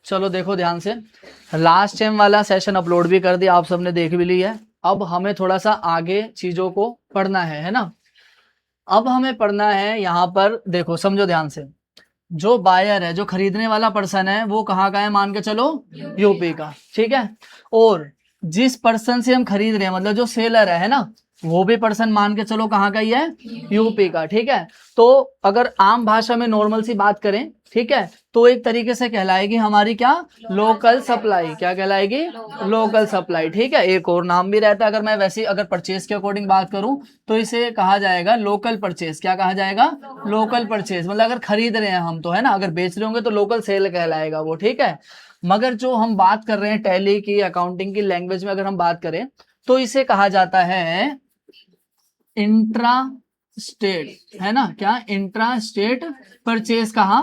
चलो देखो ध्यान से, लास्ट टाइम वाला सेशन अपलोड भी कर दिया, आप सबने देख भी लिया है। अब हमें थोड़ा सा आगे चीजों को पढ़ना है ना। अब हमें पढ़ना है यहाँ पर, देखो समझो ध्यान से, जो बायर है, जो खरीदने वाला पर्सन है, वो कहाँ का है, मान के चलो यूपी का, ठीक है। और जिस पर्सन से हम खरीद रहे हैं, मतलब जो सेलर है ना, वो भी पर्सन मान के चलो कहाँ का ही है, यूपी का, ठीक है। तो अगर आम भाषा में नॉर्मल सी बात करें, ठीक है, तो एक तरीके से कहलाएगी हमारी क्या, लोकल सप्लाई। क्या कहलाएगी, लोकल सप्लाई, ठीक है। एक और नाम भी रहता है, अगर मैं वैसे अगर परचेज के अकॉर्डिंग बात करूं तो इसे कहा जाएगा लोकल परचेज। क्या कहा जाएगा, लोकल परचेज। मतलब अगर खरीद रहे हैं हम तो, है ना, अगर बेच रहे होंगे तो लोकल सेल कहलाएगा वो, ठीक है। मगर जो हम बात कर रहे हैं टैली की, अकाउंटिंग की लैंग्वेज में अगर हम बात करें तो इसे कहा जाता है इंट्रा स्टेट, है ना। क्या, इंट्रा स्टेट परचेज कहा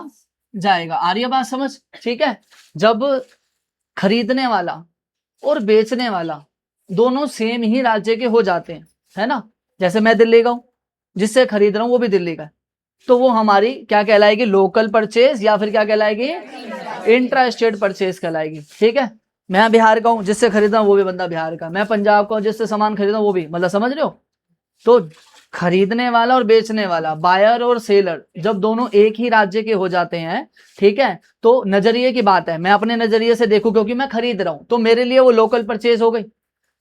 जाएगा। आ रही है बात समझ, ठीक है। जब खरीदने वाला और बेचने वाला दोनों सेम ही राज्य के हो जाते हैं, है ना। जैसे मैं दिल्ली का हूं, जिससे खरीद रहा हूं वो भी दिल्ली का है, तो वो हमारी क्या कहलाएगी, लोकल परचेज, या फिर क्या कहलाएगी, इंट्रा स्टेट परचेज कहलाएगी, ठीक है। मैं बिहार का हूं, जिससे खरीद रहा हूं वो भी बंदा बिहार का, मैं पंजाब का हूं, जिससे सामान खरीद रहा हूं वो भी, मतलब समझ रहे हो। तो खरीदने वाला और बेचने वाला, बायर और सेलर, जब दोनों एक ही राज्य के हो जाते हैं, ठीक है, तो नजरिए की बात है, मैं अपने नजरिए से देखूं, क्योंकि मैं खरीद रहा हूं तो मेरे लिए वो लोकल परचेज हो गई।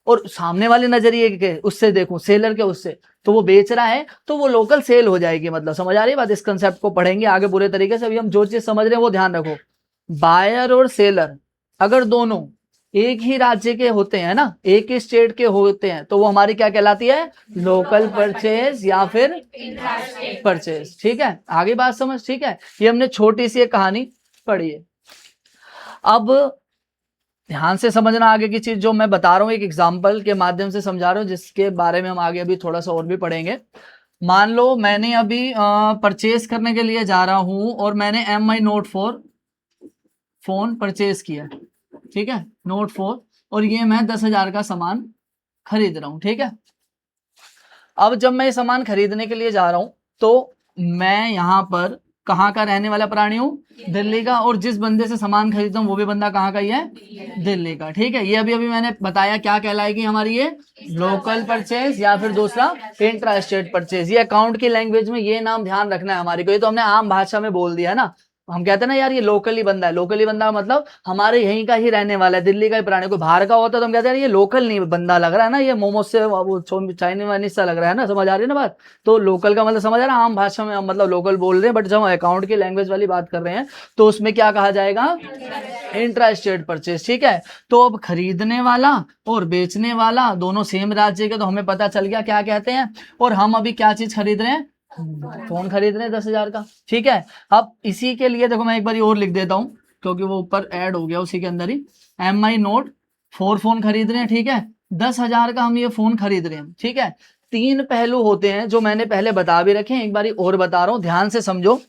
और सामने वाले नजरिए के उससे देखूं, सेलर के उससे, तो वो बेच रहा है तो वो लोकल सेल हो जाएगी। मतलब समझ आ रही है बात। इस कंसेप्ट को पढ़ेंगे आगे पूरे तरीके से। अभी हम जो चीज समझ रहे हैं वो ध्यान रखो। बायर और सेलर अगर दोनों एक ही राज्य के होते हैं ना, एक ही स्टेट के होते हैं, तो वो हमारी क्या कहलाती है, लोकल परचेज या फिर परचेज, ठीक है। आगे बात समझ, ठीक है। ये हमने छोटी सी एक कहानी पढ़ी है। अब ध्यान से समझना आगे की चीज जो मैं बता रहा हूं, एक एग्जांपल के माध्यम से समझा रहा हूं, जिसके बारे में हम आगे अभी थोड़ा सा और भी पढ़ेंगे। मान लो मैंने अभी परचेज करने के लिए जा रहा हूं और मैंने MI Note 4 फोन परचेज किया, ठीक है, Note 4, और ये मैं 10,000 का सामान खरीद रहा हूं, ठीक है। अब जब मैं ये सामान खरीदने के लिए जा रहा हूं तो मैं यहाँ पर कहाँ का रहने वाला प्राणी हूँ, दिल्ली का, और जिस बंदे से सामान खरीदता हूँ वो भी बंदा कहाँ का ही है, दिल्ली का, ठीक है। ये अभी अभी मैंने बताया क्या कहलाएगी हमारी ये, लोकल परचेज या फिर दूसरा इंट्रा स्टेट परचेज। ये अकाउंट की लैंग्वेज में ये नाम ध्यान रखना है हमारी को। ये तो हमने आम भाषा में बोल दिया है ना। हम कहते हैं ना यार ये लोकली बंदा है, लोकली बंदा मतलब हमारे यहीं का ही रहने वाला है, दिल्ली का ही प्राणी। कोई बाहर का होता तो हम कहते हैं ये लोकल नहीं बंदा लग रहा है ना, ये मोमोज से वो चाइनीज वाइनीज सा लग रहा है ना। समझ आ रही है ना बात। तो लोकल का मतलब समझ आ रहा है, आम भाषा में हम मतलब लोकल बोल रहे हैं, बट जब हम अकाउंट की लैंग्वेज वाली बात कर रहे हैं तो उसमें क्या कहा जाएगा, इंट्रा स्टेट परचेज, ठीक है। तो अब खरीदने वाला और बेचने वाला दोनों सेम राज्य के, तो हमें पता चल गया क्या कहते हैं। और हम अभी क्या चीज खरीद रहे हैं, फोन खरीद रहे हैं 10,000 का, ठीक है। अब इसी के लिए देखो मैं एक बार और लिख देता हूं, क्योंकि वो ऊपर ऐड हो गया उसी के अंदर ही। MI Note 4 फोन खरीद रहे हैं, ठीक है, 10,000 का हम ये फोन खरीद रहे हैं, ठीक है। तीन पहलू होते हैं जो मैंने पहले बता भी रखे हैं, एक बार और बता रहा हूं, ध्यान से समझो।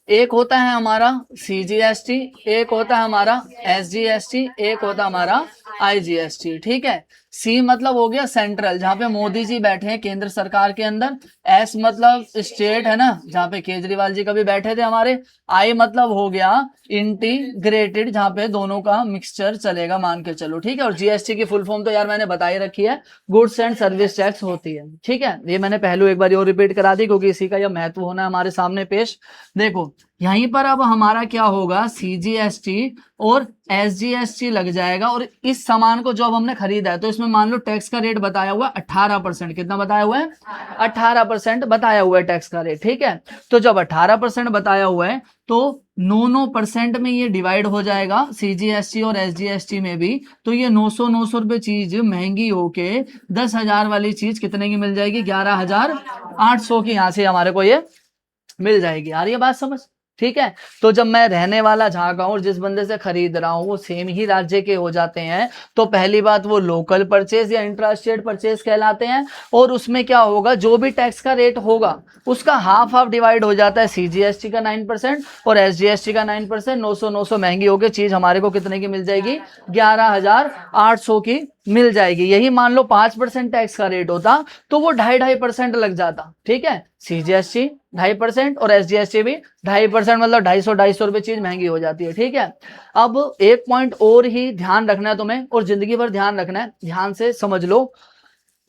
एक होता है हमारा CGST, एक होता है हमारा SGST, एक होता है हमारा IGST, ठीक है। C मतलब हो गया सेंट्रल, जहाँ पे मोदी जी बैठे हैं केंद्र सरकार के अंदर। S मतलब स्टेट है ना, जहाँ पे केजरीवाल जी कभी बैठे थे हमारे। I मतलब हो गया इंटीग्रेटेड, जहाँ पे दोनों का मिक्सचर चलेगा, मान के चलो, ठीक है। और GST की फुल फॉर्म तो यार मैंने बताई रखी है, गुड्स एंड सर्विस टैक्स होती है, ठीक है। ये मैंने पहलू एक बार और रिपीट करा दी, क्योंकि इसी का यह महत्व होना है हमारे सामने पेश। देखो यहीं पर अब हमारा क्या होगा, CGST और SGST लग जाएगा। और इस सामान को जो अब हमने खरीदा है, तो इसमें मान लो टैक्स का रेट बताया हुआ है 18%। कितना बताया हुआ है, 18% बताया हुआ है टैक्स का रेट, ठीक है। तो जब 18% बताया हुआ है तो 9% में ये डिवाइड हो जाएगा, CGST और SGST में भी। तो ये 900 रुपए चीज महंगी होके 10,000 वाली चीज कितने की मिल जाएगी, 11,800 की यहाँ से हमारे को ये मिल जाएगी। आ रही है बात समझ, ठीक है। तो जब मैं रहने वाला जहां का हूं और जिस बंदे से खरीद रहा हूं वो सेम ही राज्य के हो जाते हैं, तो पहली बात वो लोकल परचेज या इंट्रा स्टेट परचेज कहलाते हैं। और उसमें क्या होगा, जो भी टैक्स का रेट होगा उसका हाफ हाफ डिवाइड हो जाता है, CGST का 9% और SGST का 9%। 900 महंगी होकर चीज हमारे को कितने की मिल जाएगी, 11,800 की मिल जाएगी। यही मान लो 5% टैक्स का रेट होता तो वो 2.5% लग जाता। ठीक है, CGST 2.5% और SGST भी 2.5%, मतलब 250 रुपए चीज महंगी हो जाती है। ठीक है, अब एक पॉइंट और ही ध्यान रखना है तुम्हें, और जिंदगी भर ध्यान रखना है, ध्यान से समझ लो।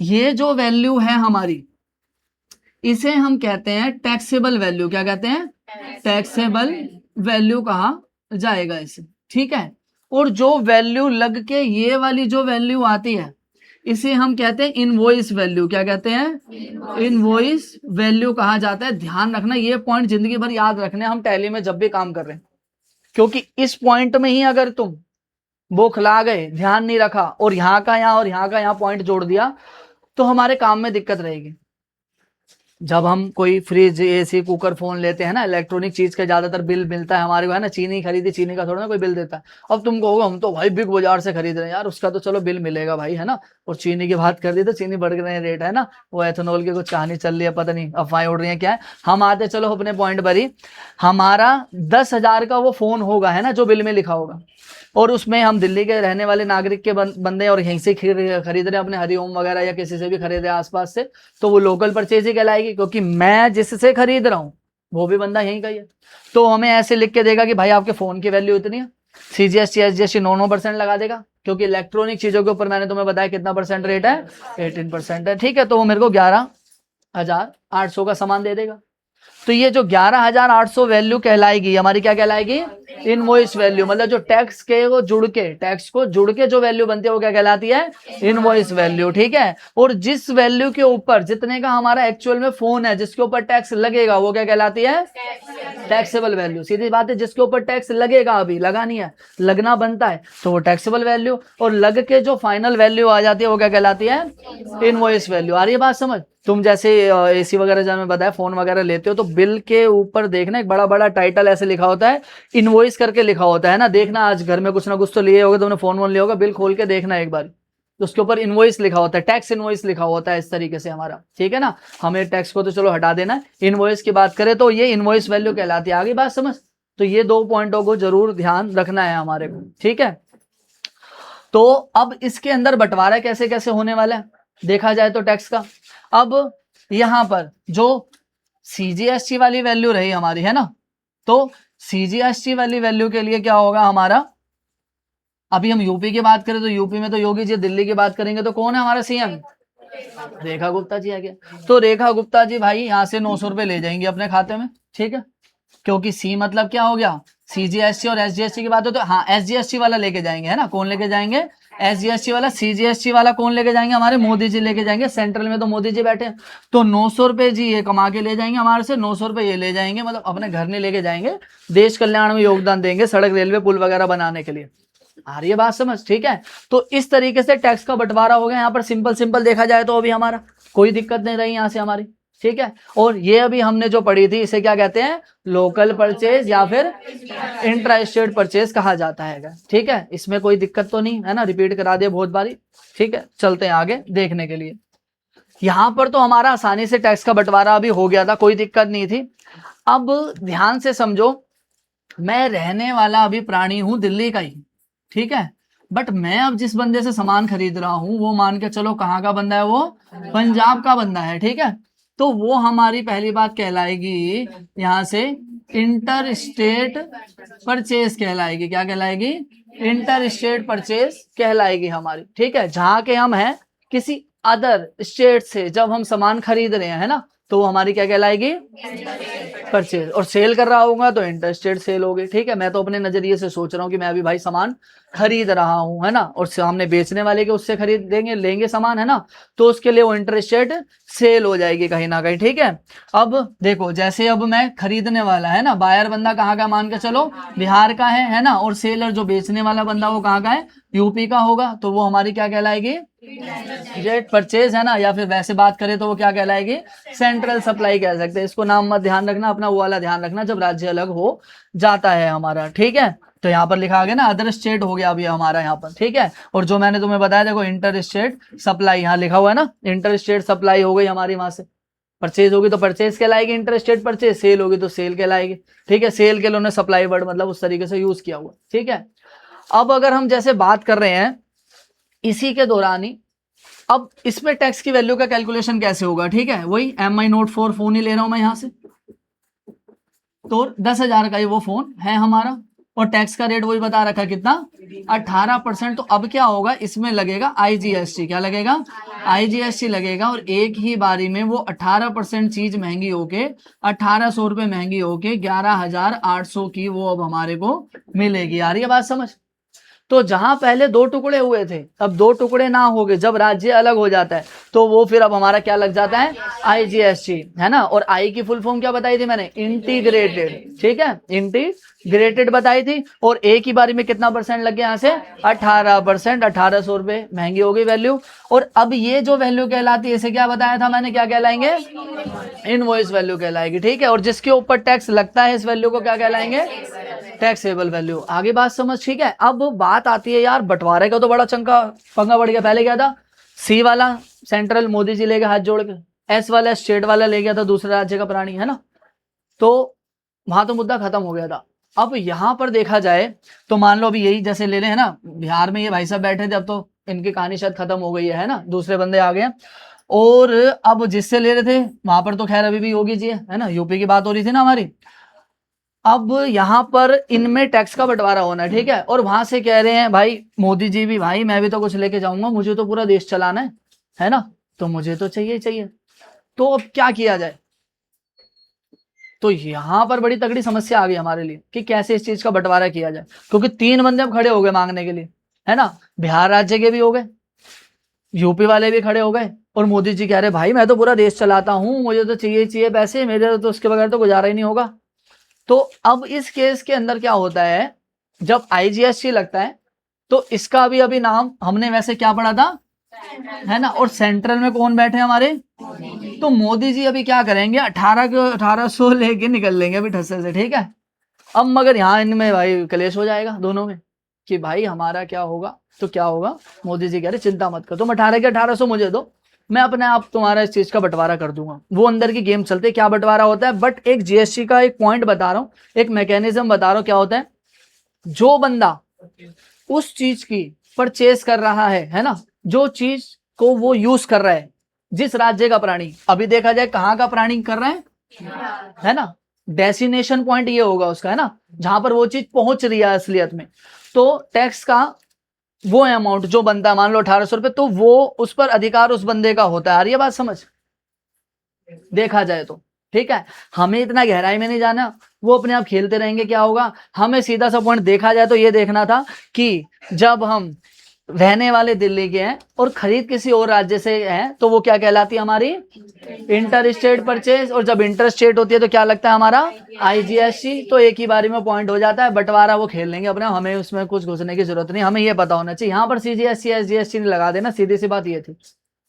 ये जो वैल्यू है हमारी, इसे हम कहते हैं टैक्सेबल वैल्यू। क्या कहते हैं? टैक्सेबल वैल्यू कहा जाएगा इसे। ठीक है, और जो वैल्यू लग के ये वाली जो वैल्यू आती है, इसे हम कहते हैं इनवॉइस वैल्यू। क्या कहते हैं? इनवॉइस वैल्यू कहा जाता है। ध्यान रखना, ये पॉइंट जिंदगी भर याद रखने हम टैली में जब भी काम कर रहे हैं, क्योंकि इस पॉइंट में ही अगर तुम बौखला गए, ध्यान नहीं रखा, और यहाँ का यहाँ और यहाँ का यहाँ पॉइंट जोड़ दिया, तो हमारे काम में दिक्कत रहेगी। जब हम कोई फ्रिज, AC, कुकर, फोन लेते हैं ना, इलेक्ट्रॉनिक चीज का ज्यादातर बिल मिलता है हमारे को, है ना। चीनी खरीदी, चीनी का थोड़ा ना कोई बिल देता है। अब तुम कहोगे हम तो भाई बिग बाजार से खरीद रहे हैं यार, उसका तो चलो बिल मिलेगा भाई, है ना। और चीनी की बात कर दी तो चीनी बढ़ गए रेट, है ना। वो एथेनॉल की कुछ कहानी चल रही है, पता नहीं अफवाहें उड़ रही है क्या है। हम आते चलो अपने पॉइंट पर ही, हमारा 10,000 का वो फोन होगा, है ना, जो बिल में लिखा होगा, और उसमें हम दिल्ली के रहने वाले नागरिक के बंदे और यहीं से खरीद रहे अपने हरिओम वगैरह या किसी से भी खरीदे आसपास से, तो वो लोकल परचेज ही कहलाएगी, क्योंकि मैं जिससे खरीद रहा हूँ वो भी बंदा यहीं का ही है। तो हमें ऐसे लिख के देगा कि भाई आपके फोन की वैल्यू इतनी है, CGST SGST 9% लगा देगा, क्योंकि इलेक्ट्रॉनिक चीजों के ऊपर मैंने तुम्हें बताया कितना परसेंट रेट है, 18% है। ठीक है, तो वो मेरे को 11,800 का सामान दे देगा। तो ये जो 11,800 वैल्यू कहलाएगी हमारी, क्या कहलाएगी? Invoice value. मतलब जो टैक्स के वो जुड़ के, टैक्स को जुड़ के जो वैल्यू बनती है वो क्या कहलाती है? Invoice value. ठीक है, और जिस वैल्यू के ऊपर जितने का हमारा एक्चुअल में फोन है, जिसके ऊपर टैक्स लगेगा, वो क्या कहलाती है? Taxable value. सीधी बात है, जिसके ऊपर टैक्स लगेगा, अभी लगा नहीं है, लगना बनता है, तो वो टैक्सेबल वैल्यू। और लग के जो फाइनल वैल्यू आ जाती है वो क्या कहलाती है? Invoice value. आ रही है बात समझ? तुम जैसे AC वगैरह जब मैं बताया फोन वगैरह लेते हो, तो बिल के ऊपर देखना एक बड़ा बड़ा टाइटल ऐसे लिखा होता है, इनवॉइस करके लिखा होता है ना। देखना आज घर में कुछ ना कुछ तो लिए होगा, तुमने फोन लिया होगा, बिल खोल के देखना एक बार, तो उसके ऊपर इनवॉइस लिखा होता है, टैक्स इनवॉइस लिखा होता है, इस तरीके से हमारा। ठीक है ना, हमें टैक्स को तो चलो हटा देना, इनवॉइस की बात करें तो ये इनवॉइस वैल्यू कहलाती है। आगे बात समझ? तो ये 2 पॉइंटों को जरूर ध्यान रखना है हमारे को। ठीक है, तो अब इसके अंदर बंटवारा कैसे कैसे होने वाला है देखा जाए तो टैक्स का। अब यहां पर जो CGST वाली वैल्यू रही हमारी, है ना, तो CGST वाली वैल्यू के लिए क्या होगा हमारा, अभी हम यूपी की बात करें तो यूपी में तो योगी जी, दिल्ली की बात करेंगे तो कौन है हमारा CM? रेखा गुप्ता जी आ गया। तो रेखा गुप्ता जी भाई यहाँ से 900 रुपए ले जाएंगे अपने खाते में। ठीक है, क्योंकि C मतलब क्या हो गया, CGST और SGST की बात हो तो हाँ SGST वाला लेके जाएंगे, है ना। कौन लेके जाएंगे? SGST वाला। CGST वाला कौन लेके जाएंगे? हमारे मोदी जी लेके जाएंगे, सेंट्रल में तो मोदी जी बैठे। तो 900 रुपए जी ये कमा के ले जाएंगे हमारे से, 900 रुपए ये ले जाएंगे, मतलब अपने घर नहीं लेके जाएंगे, देश कल्याण में योगदान देंगे, सड़क रेलवे पुल वगैरह बनाने के लिए। आ रही है बात समझ? ठीक है, तो इस तरीके से टैक्स का बंटवारा हो गया यहाँ पर। सिंपल सिंपल देखा जाए तो अभी हमारा कोई दिक्कत नहीं रही यहाँ से हमारी। ठीक है, और ये अभी हमने जो पढ़ी थी इसे क्या कहते हैं? लोकल परचेज या फिर इंट्रा स्टेट परचेज कहा जाता है। ठीक है, इसमें कोई दिक्कत तो नहीं है ना, रिपीट करा दिया बहुत बारी। ठीक है, चलते हैं आगे देखने के लिए। यहां पर तो हमारा आसानी से टैक्स का बंटवारा अभी हो गया था, कोई दिक्कत नहीं थी। अब ध्यान से समझो, मैं रहने वाला अभी प्राणी हूं दिल्ली का ही। ठीक है, बट मैं अब जिस बंदे से सामान खरीद रहा हूं वो मान के चलो कहाँ का बंदा है, वो पंजाब का बंदा है। ठीक है, तो वो हमारी पहली बात कहलाएगी यहां से इंटर स्टेट परचेज कहलाएगी। क्या कहलाएगी? इंटर स्टेट परचेज कहलाएगी हमारी। ठीक है, जहां के हम हैं किसी अदर स्टेट से जब हम सामान खरीद रहे हैं, है ना, तो वो हमारी क्या कहलाएगी? परचेज। और सेल कर रहा होगा तो इंटर स्टेट सेल होगी। ठीक है, मैं तो अपने नजरिए से सोच रहा हूँ कि मैं अभी भाई सामान खरीद रहा हूँ, है ना, और सामने बेचने वाले के उससे खरीदेंगे, लेंगे सामान, है ना, तो उसके लिए वो इंटर स्टेट सेल हो जाएगी कहीं ना कहीं। ठीक है, अब देखो जैसे अब मैं खरीदने वाला, है ना, बायर बंदा कहाँ का मान के चलो, बिहार का है ना, और सेलर जो बेचने वाला बंदा वो कहाँ का है? यूपी का होगा। तो वो हमारी क्या कहलाएगी? जेट परचेज, है ना, या फिर वैसे बात करें तो वो क्या कहलाएगी? सेंट्रल सप्लाई कह सकते हैं। इसको नाम मत ध्यान रखना, अपना वो वाला ध्यान रखना जब राज्य अलग हो जाता है हमारा। ठीक है, तो यहाँ पर लिखा गया ना अदर स्टेट हो गया अभी हमारा यहाँ पर। ठीक है, और जो मैंने तुम्हें बताया देखो इंटर स्टेट सप्लाई यहाँ लिखा हुआ है ना, इंटर स्टेट सप्लाई हो गई हमारी, वहां से परचेज होगी तो परचेज कहलाएगी इंटर स्टेट परचेज, सेल होगी तो सेल कहलाएगी। ठीक है, सेल के लिए उन्होंने सप्लाई वर्ड मतलब उस तरीके से यूज किया हुआ। ठीक है, अब अगर हम जैसे बात कर रहे हैं इसी के दौरान ही अब इसमें टैक्स की वैल्यू का कैलकुलेशन कैसे होगा, ठीक है, वही MI Note 4 फोन ही ले रहा हूं मैं यहां से, तो 10,000 का ही वो फोन है हमारा, और टैक्स का रेट वही बता रखा कितना, 18%। तो अब क्या होगा, इसमें लगेगा IGST, क्या लगेगा, IGST लगेगा, और एक ही बारी में वो 18% चीज महंगी होके 1,800 रुपये महंगी होके 11,800 की वो अब हमारे को मिलेगी। आ रही है बात समझ। तो जहां पहले 2 टुकड़े हुए थे, अब 2 टुकड़े ना हो गए, जब राज्य अलग हो जाता है तो वो फिर अब हमारा क्या लग जाता है, IGST, है ना। और आई की फुल फॉर्म क्या बताई थी मैंने, इंटीग्रेटेड, ठीक है, इंटीग्रेटेड बताई थी। और एक ही बारी में कितना परसेंट लग गया, यहाँ से 18%, 1,800 रुपये महंगी हो गई वैल्यू। और अब ये जो वैल्यू कहलाती है, इसे क्या बताया था मैंने, क्या कहलाएंगे, इनवॉइस वैल्यू कहलाएगी, ठीक है। और जिसके ऊपर टैक्स लगता है इस वैल्यू को क्या कहलाएंगे, टैक्सेबल वैल्यू। आगे बात समझ, ठीक है। अब बात आती है यार बंटवारे का, तो बड़ा चंका पंगा बढ़ गया। पहले क्या था, C वाला सेंट्रल मोदी जी ले गए हाथ जोड़ के, S वाला स्टेट वाला ले गया था दूसरे राज्य का प्राणी, है ना। तो वहां तो मुद्दा खत्म हो गया था। अब यहां पर देखा जाए तो मान लो अभी यही जैसे ले ले, है ना, बिहार में ये भाई साहब बैठे थे, अब तो इनकी कहानी शायद खत्म हो गई है ना, दूसरे बंदे आ गए। और अब जिससे ले रहे थे वहां पर तो खैर अभी भी योगी जी है ना, यूपी की बात हो रही थी ना हमारी। अब यहाँ पर इनमें टैक्स का बंटवारा होना है, ठीक है। और वहां से कह रहे हैं भाई मोदी जी भी, भाई मैं भी तो कुछ लेके जाऊंगा, मुझे तो पूरा देश चलाना है ना, तो मुझे तो चाहिए चाहिए। तो अब क्या किया जाए, तो यहां पर बड़ी तगड़ी समस्या आ गई हमारे लिए कि कैसे इस चीज का बंटवारा किया जाए, क्योंकि 3 बंदे अब खड़े हो गए मांगने के लिए, है ना, बिहार राज्य के भी हो गए, यूपी वाले भी खड़े हो गए, और मोदी जी कह रहे भाई मैं तो पूरा देश चलाता हूं, मुझे तो चाहिए चाहिए पैसे, मेरे तो उसके बगैर तो गुजारा ही नहीं होगा। तो अब इस केस के अंदर क्या होता है, जब IGST लगता है तो इसका भी अभी नाम हमने वैसे क्या पढ़ा था, है ना। और सेंट्रल में कौन बैठे हमारे, तो मोदी जी अभी क्या करेंगे, 1800 लेके निकल लेंगे अभी ठस्से से, ठीक है। अब मगर यहाँ इनमें भाई कलेश हो जाएगा दोनों में कि भाई हमारा क्या होगा, तो क्या होगा, मोदी जी कह रहे चिंता मत करो, तुम 18 के 1800 मुझे दो, मैं अपने आप तुम्हारा इस चीज का बंटवारा कर दूंगा। वो अंदर की गेम चलते क्या बंटवारा होता है, बट एक GST का एक पॉइंट बता रहा हूं, एक मैकेनिज्म बता रहा हूं, क्या होता है, जो बंदा उस चीज की परचेस कर रहा है ना, जो चीज को वो यूज कर रहा है, जिस राज्य का प्राणी, अभी देखा जाए कहाँ का प्राणी कर रहे हैं, है ना, डेस्टिनेशन पॉइंट ये होगा उसका, है ना, जहां पर वो चीज पहुंच रही है असलियत में। तो टैक्स का वो अमाउंट जो बनता है, मान लो 1,800 रुपए, तो वो उस पर अधिकार उस बंदे का होता है। आ रही है बात समझ, देखा जाए तो, ठीक है। हमें इतना गहराई में नहीं जाना, वो अपने आप खेलते रहेंगे, क्या होगा, हमें सीधा सा पॉइंट देखा जाए तो ये देखना था कि जब हम रहने वाले दिल्ली के हैं और खरीद किसी और राज्य से है, तो वो क्या कहलाती है हमारी, इंटर स्टेट परचेज। और जब इंटर स्टेट होती है तो क्या लगता है हमारा, IGST। तो एक ही बारी में पॉइंट हो जाता है, बंटवारा वो खेल लेंगे अपने, हमें उसमें कुछ घुसने की जरूरत नहीं, हमें ये पता होना चाहिए। यहाँ पर CGST SGST नहीं लगा देना, सीधी सी बात ये थी।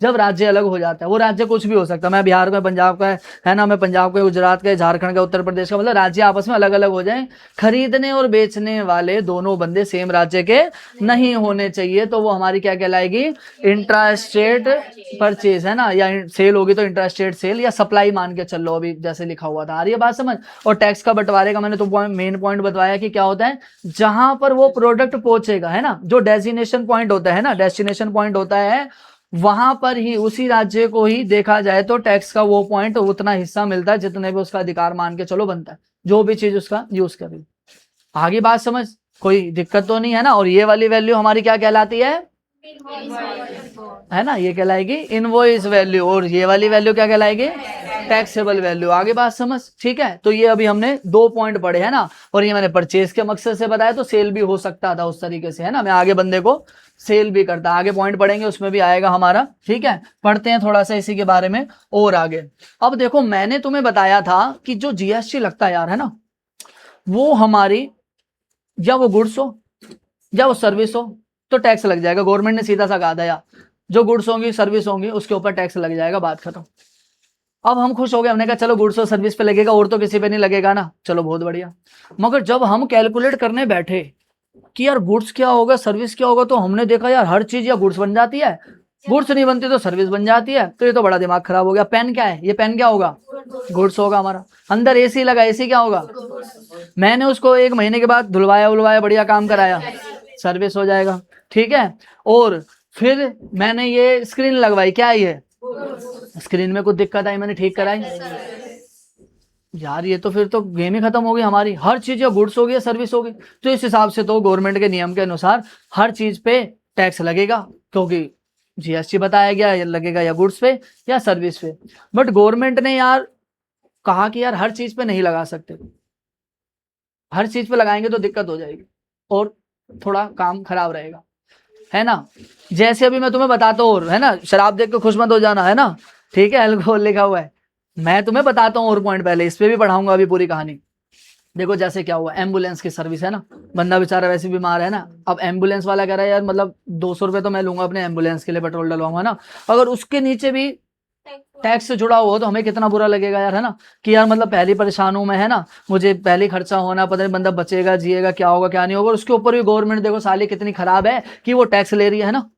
जब राज्य अलग हो जाता है, वो राज्य कुछ भी हो सकता है, मैं बिहार का, पंजाब का है ना, मैं पंजाब का, गुजरात का, झारखंड का, उत्तर प्रदेश का, मतलब राज्य आपस में अलग अलग हो जाए, खरीदने और बेचने वाले दोनों बंदे सेम राज्य के नहीं होने चाहिए, तो वो हमारी क्या कहलाएगी, इंट्रा स्टेट परचेज, है ना, या सेल होगी तो इंट्रा स्टेट सेल, या सप्लाई मान के चल लो अभी जैसे लिखा हुआ था। आ रही है बात समझ। और टैक्स का बंटवारे का मैंने तो मेन पॉइंट बताया कि क्या होता है, जहां पर वो प्रोडक्ट पहुंचेगा, है ना, जो डेस्टिनेशन पॉइंट होता है ना, डेस्टिनेशन पॉइंट होता है, वहां पर ही उसी राज्य को ही देखा जाए तो टैक्स का वो पॉइंट उतना हिस्सा मिलता है जितने भी उसका अधिकार मान के चलो बनता है, जो भी चीज उसका यूज करे। आगे बात समझ, कोई दिक्कत तो नहीं है ना। और ये वाली वैल्यू हमारी क्या कहलाती है ना, ये कहलाएगी इनवॉइस वैल्यू, और ये वाली वैल्यू क्या कहलाएगी, टैक्सेबल वैल्यू। आगे बात समझ, ठीक है। तो ये अभी हमने 2 पॉइंट पढ़े, है ना, और ये मैंने परचेज के मकसद से बताया, तो सेल भी हो सकता था उस तरीके से, है ना, मैं आगे बंदे को सेल भी करता, आगे पॉइंट पढ़ेंगे उसमें भी आएगा हमारा, ठीक है। पढ़ते हैं थोड़ा सा इसी के बारे में और आगे। अब देखो मैंने तुम्हें बताया था कि जो GST लगता है यार, है ना, वो हमारी, या वो गुड्स हो या वो सर्विस हो तो टैक्स लग जाएगा। गवर्नमेंट ने सीधा सा कहा था यार, जो गुड्स होंगी सर्विस होंगी उसके ऊपर टैक्स लग जाएगा, बात खत्म। अब हम खुश हो गए, हमने कहा चलो गुड्स और सर्विस पे लगेगा, और तो किसी पे नहीं लगेगा ना, चलो बहुत बढ़िया। मगर जब हम कैलकुलेट करने बैठे कि यार गुड्स क्या होगा सर्विस क्या होगा, तो हमने देखा यार हर चीज या गुड्स बन जाती है, गुड्स नहीं बनती तो सर्विस बन जाती है, तो ये तो बड़ा दिमाग खराब हो गया। पेन क्या है, ये पेन क्या होगा, गुड्स होगा हमारा। अंदर AC लगा, AC क्या होगा, मैंने उसको 1 महीने के बाद धुलवाया उलवाया, बढ़िया काम कराया, सर्विस हो जाएगा, ठीक है। और फिर मैंने ये स्क्रीन लगवाई, क्या है ये, स्क्रीन में कुछ दिक्कत आई, मैंने ठीक कराई। यार ये तो फिर तो गेम ही खत्म हो गई हमारी, हर चीज या गुड्स हो गई या सर्विस हो गई। तो इस हिसाब से तो गवर्नमेंट के नियम के अनुसार हर चीज पे टैक्स लगेगा, क्योंकि जीएसटी बताया गया है, लगेगा या गुड्स पे या सर्विस पे। बट गवर्नमेंट ने यार कहा कि यार हर चीज पे नहीं लगा सकते, हर चीज पे लगाएंगे तो दिक्कत हो जाएगी और थोड़ा काम खराब रहेगा, है ना। जैसे अभी मैं तुम्हें बताता हूँ, और है ना, शराब देख के खुश मत हो जाना, है ना, ठीक है, अल्कोहल लिखा हुआ है। मैं तुम्हें बताता हूँ और पॉइंट, पहले इस पे भी पढ़ाऊंगा अभी पूरी कहानी। देखो जैसे क्या हुआ, एम्बुलेंस की सर्विस है ना, बंदा बेचारा वैसे बीमार है ना, अब एम्बुलेंस वाला कह रहा है यार मतलब 200 रुपये तो मैं लूंगा अपने एम्बुलेंस के लिए, पेट्रोल डलवाऊंगा ना, अगर उसके नीचे भी टैक्स से जुड़ा हुआ हो तो हमें कितना बुरा लगेगा यार, है ना, कि यार मतलब पहले परेशान हूं मैं, है ना, मुझे पहले खर्चा होना, पता नहीं बंदा बचेगा जिएगा क्या होगा क्या नहीं होगा, उसके ऊपर भी गवर्नमेंट देखो साली कितनी खराब है कि वो टैक्स ले रही है ना।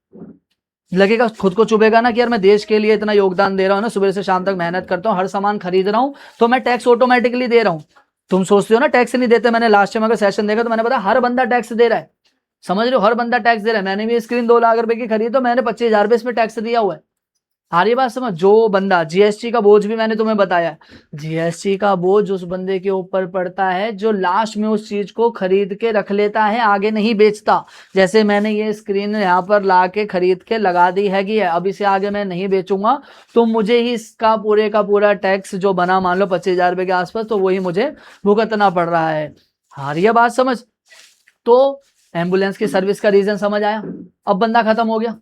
लगेगा खुद को चुभेगा ना कि यार मैं देश के लिए इतना योगदान दे रहा हूँ ना, सुबह से शाम तक मेहनत करता हूँ, हर सामान खरीद रहा हूँ, तो मैं टैक्स ऑटोमेटिकली दे रहा हूँ। तुम सोचते हो ना टैक्स नहीं देते, मैंने लास्ट टाइम अगर सेशन देखा तो मैंने बताया हर बंदा टैक्स दे रहा है, समझ रहे हो, हर बंदा टैक्स दे रहा है। मैंने भी स्क्रीन 2 लाख रुपए की खरीदी तो मैंने 25,000 रुपये इसमें टैक्स दिया हुआ है। सारी बात समझ, जो बंदा जीएसटी का बोझ भी मैंने तुम्हें बताया, जीएसटी का बोझ उस बंदे के ऊपर पड़ता है जो लास्ट में उस चीज को खरीद के रख लेता है, आगे नहीं बेचता। जैसे मैंने ये स्क्रीन यहाँ पर ला के खरीद के लगा दी है कि अब इसे आगे मैं नहीं बेचूंगा, तो मुझे ही इसका पूरे का पूरा टैक्स जो बना मान लो 25,000 रुपये के आसपास, तो वही मुझे भुगतना पड़ रहा है। आ रही है बात समझ। तो एम्बुलेंस की सर्विस का रीजन समझ आया। अब बंदा खत्म हो गया,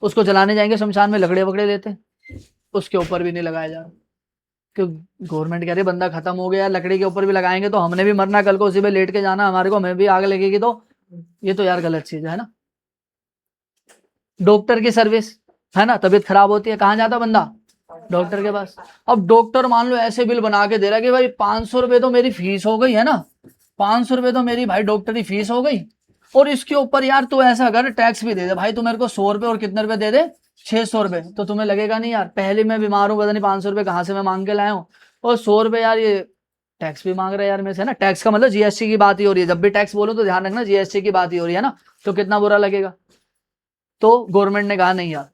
उसको जलाने जाएंगे शमशान में, लकड़े वकड़े लेते, उसके ऊपर भी नहीं लगाया जा रहा, क्यों, गवर्नमेंट कह रही है बंदा खत्म हो गया, लकड़ी के ऊपर भी लगाएंगे तो हमने भी मरना, कल को उसी पे लेट के जाना, हमारे को हमें भी आग लगेगी, तो ये तो यार गलत चीज है ना। डॉक्टर की सर्विस, है ना, तबीयत खराब होती है, कहाँ जाता बंदा, डॉक्टर के पास। अब डॉक्टर मान लो ऐसे बिल बना के दे रहा है कि भाई 500 रुपये तो मेरी फीस हो गई, है ना, 500 रुपये तो मेरी भाई डॉक्टरी फीस हो गई, और इसके ऊपर यार तू ऐसा कर टैक्स भी दे दे भाई, तू मेरे को 100 रुपये और कितने रुपए दे दे, 600 रुपये, तो तुम्हें लगेगा नहीं यार पहले मैं बीमार हूँ, पता नहीं 500 रुपये कहाँ से मैं मांग के लाया हूँ, और 100 रुपये यार ये टैक्स भी मांग रहा है यार मेरे से, ना, टैक्स का मतलब जीएसटी की बात ही हो रही है, जब भी टैक्स बोलो तो ध्यान रखना जीएसटी की बात ही हो रही है ना, तो कितना बुरा लगेगा। तो गवर्नमेंट ने कहा नहीं यार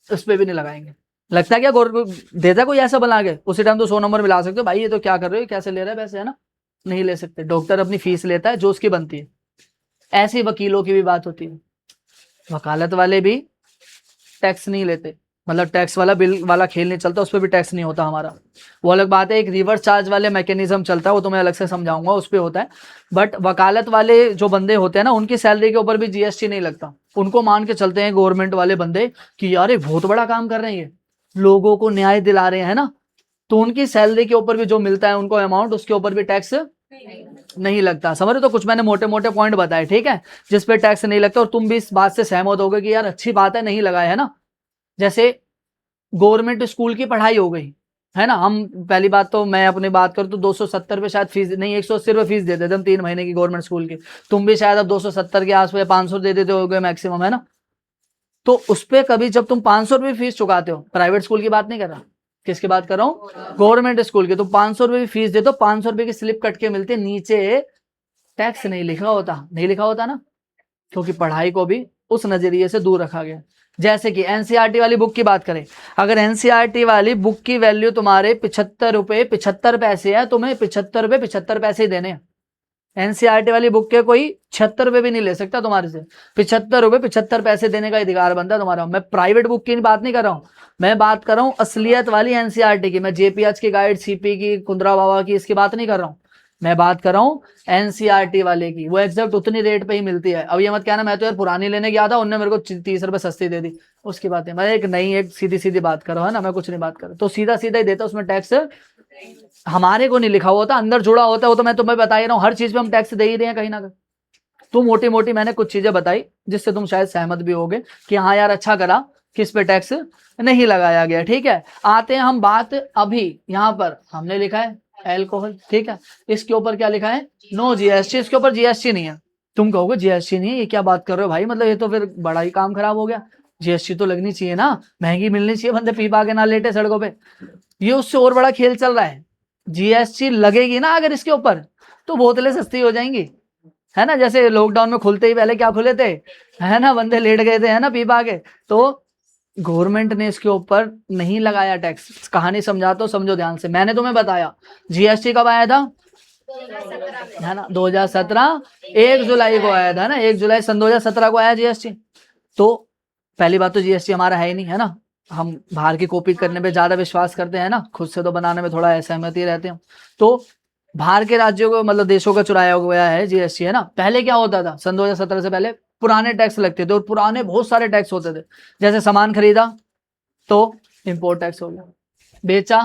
उस पर भी नहीं लगाएंगे। लगता है क्या देता कोई ऐसा बना के, उसी टाइम तो 100 नंबर मिला सकते हो भाई, ये तो क्या कर रहे हो, कैसे ले रहा है पैसे, है ना, नहीं ले सकते। डॉक्टर अपनी फीस लेता है जो उसकी बनती है। ऐसे वकीलों की भी बात होती है, वकालत वाले भी टैक्स नहीं लेते, मतलब टैक्स वाला बिल वाला खेल नहीं चलता, उस पर भी टैक्स नहीं होता हमारा, वो अलग बात है। एक रिवर्स चार्ज वाले मैकेनिज्म चलता है, वो तो मैं अलग से समझाऊंगा, उस पर होता है। बट वकालत वाले जो बंदे होते हैं ना, उनकी सैलरी के ऊपर भी जीएसटी नहीं लगता, उनको मान के चलते हैं गवर्नमेंट वाले बंदे कि यार ये बहुत बड़ा काम कर रहे हैं, ये लोगों को न्याय दिला रहे हैं ना, तो उनकी सैलरी के ऊपर भी जो मिलता है उनको अमाउंट, उसके ऊपर भी टैक्स नहीं लगता, समझ रहे हो। तो कुछ मैंने मोटे मोटे पॉइंट बताए, ठीक है, जिस पे टैक्स नहीं लगता, और तुम भी इस बात से सहमत होगे कि यार अच्छी बात है नहीं लगाए, है ना। जैसे गवर्नमेंट स्कूल की पढ़ाई हो गई, है ना, हम पहली बात तो मैं अपनी बात करूँ तो 270 रुपये शायद फीस, नहीं 180 रुपये फीस देते थे हम 3 महीने की गवर्नमेंट स्कूल की, तुम भी शायद अब 270 के आसपास 500 दे देते हो मैक्सिमम, है ना। तो उस पर कभी जब तुम 500 रुपये फीस चुकाते हो, प्राइवेट स्कूल की बात नहीं कर रहा, किसकी बात कर रहा हूँ, गवर्नमेंट स्कूल की, तो 500 रुपये फीस दे दो, 500 रुपये की स्लिप कट के मिलती है, नीचे टैक्स नहीं लिखा होता, नहीं लिखा होता ना, क्योंकि पढ़ाई को भी उस नजरिए से दूर रखा गया। जैसे कि एनसीईआरटी वाली बुक की बात करें, अगर एनसीईआरटी वाली बुक की वैल्यू तुम्हारे 75 रुपये 75 पैसे है, तुम्हें 75 रुपये 75 पैसे ही देने हैं। एनसीईआरटी वाली बुक के कोई 76 रुपये भी नहीं ले सकता तुम्हारे से, 75 रुपये 75 पैसे देने का अधिकार बनता है तुम्हारा। मैं प्राइवेट बुक की बात नहीं कर रहा हूँ, मैं बात कर रहा हूँ असलियत वाली एनसीईआरटी की, मैं जेपीएच की गाइड, सीपी की, कुंद्रा बाबा की, इसकी बात नहीं कर रहा हूँ, मैं बात कर रहा हूँ एनसीईआरटी वाले की, वो एग्जैक्ट उतनी रेट पे ही मिलती है। अब ये मत कहना मैं तो यार पुरानी लेने गया था, उन्होंने मेरे को 30 रुपये सस्ती दे दी, उसकी बात है, मैं एक नई एक सीधी सीधी बात कर रहा हूँ, है ना, मैं कुछ नहीं बात कर रहा, तो सीधा सीधा ही देता, उसमें टैक्स हमारे को नहीं लिखा होता, अंदर जुड़ा होता है, वो तो मैं तुम्हें बता ही रहा हूँ, हर चीज पे हम टैक्स दे ही रहे हैं कहीं ना कहीं। तो मोटी मोटी मैंने कुछ चीजें बताई जिससे तुम शायद सहमत भी होगे कि हाँ यार अच्छा करा किस पे टैक्स नहीं लगाया गया, ठीक है। आते हैं हम बात, अभी यहाँ पर हमने लिखा है एल्कोहल, ठीक है, इसके ऊपर क्या लिखा है, नो जीएसटी, इसके ऊपर जीएसटी नहीं है। तुम कहोगे जीएसटी नहीं है, ये क्या बात कर रहे हो भाई, मतलब ये तो फिर बड़ा ही काम खराब हो गया, जीएसटी तो लगनी चाहिए ना, महंगी मिलनी चाहिए, बंदे पी पा के ना लेटे सड़कों पे। ये उससे और बड़ा खेल चल रहा है, जीएसटी लगेगी ना अगर इसके ऊपर, तो बोतलें सस्ती हो जाएंगी, है ना, जैसे लॉकडाउन में खुलते ही पहले क्या खुले थे, है ना, बंदे लेट गए थे, है ना, पी पा के। तो गवर्नमेंट ने इसके ऊपर नहीं लगाया टैक्स। कहानी समझाता हूं, समझो ध्यान से। मैंने तुम्हें बताया जीएसटी कब आया था, है ना, 2017 1 जुलाई को आया था ना, 1 जुलाई सन 2017 को आया जीएसटी। तो पहली बात तो जीएसटी हमारा है ही नहीं, है ना, हम बाहर की कॉपी करने पे ज्यादा विश्वास करते हैं ना, खुद से तो बनाने में थोड़ा असहमति रहते हैं। तो बाहर के राज्यों को मतलब देशों का चुराया गया है जीएसटी, है ना। पहले क्या होता था, सन 2017 से पहले पुराने टैक्स लगते थे, और पुराने बहुत सारे टैक्स होते थे। जैसे सामान खरीदा तो इंपोर्ट टैक्स हो गया, बेचा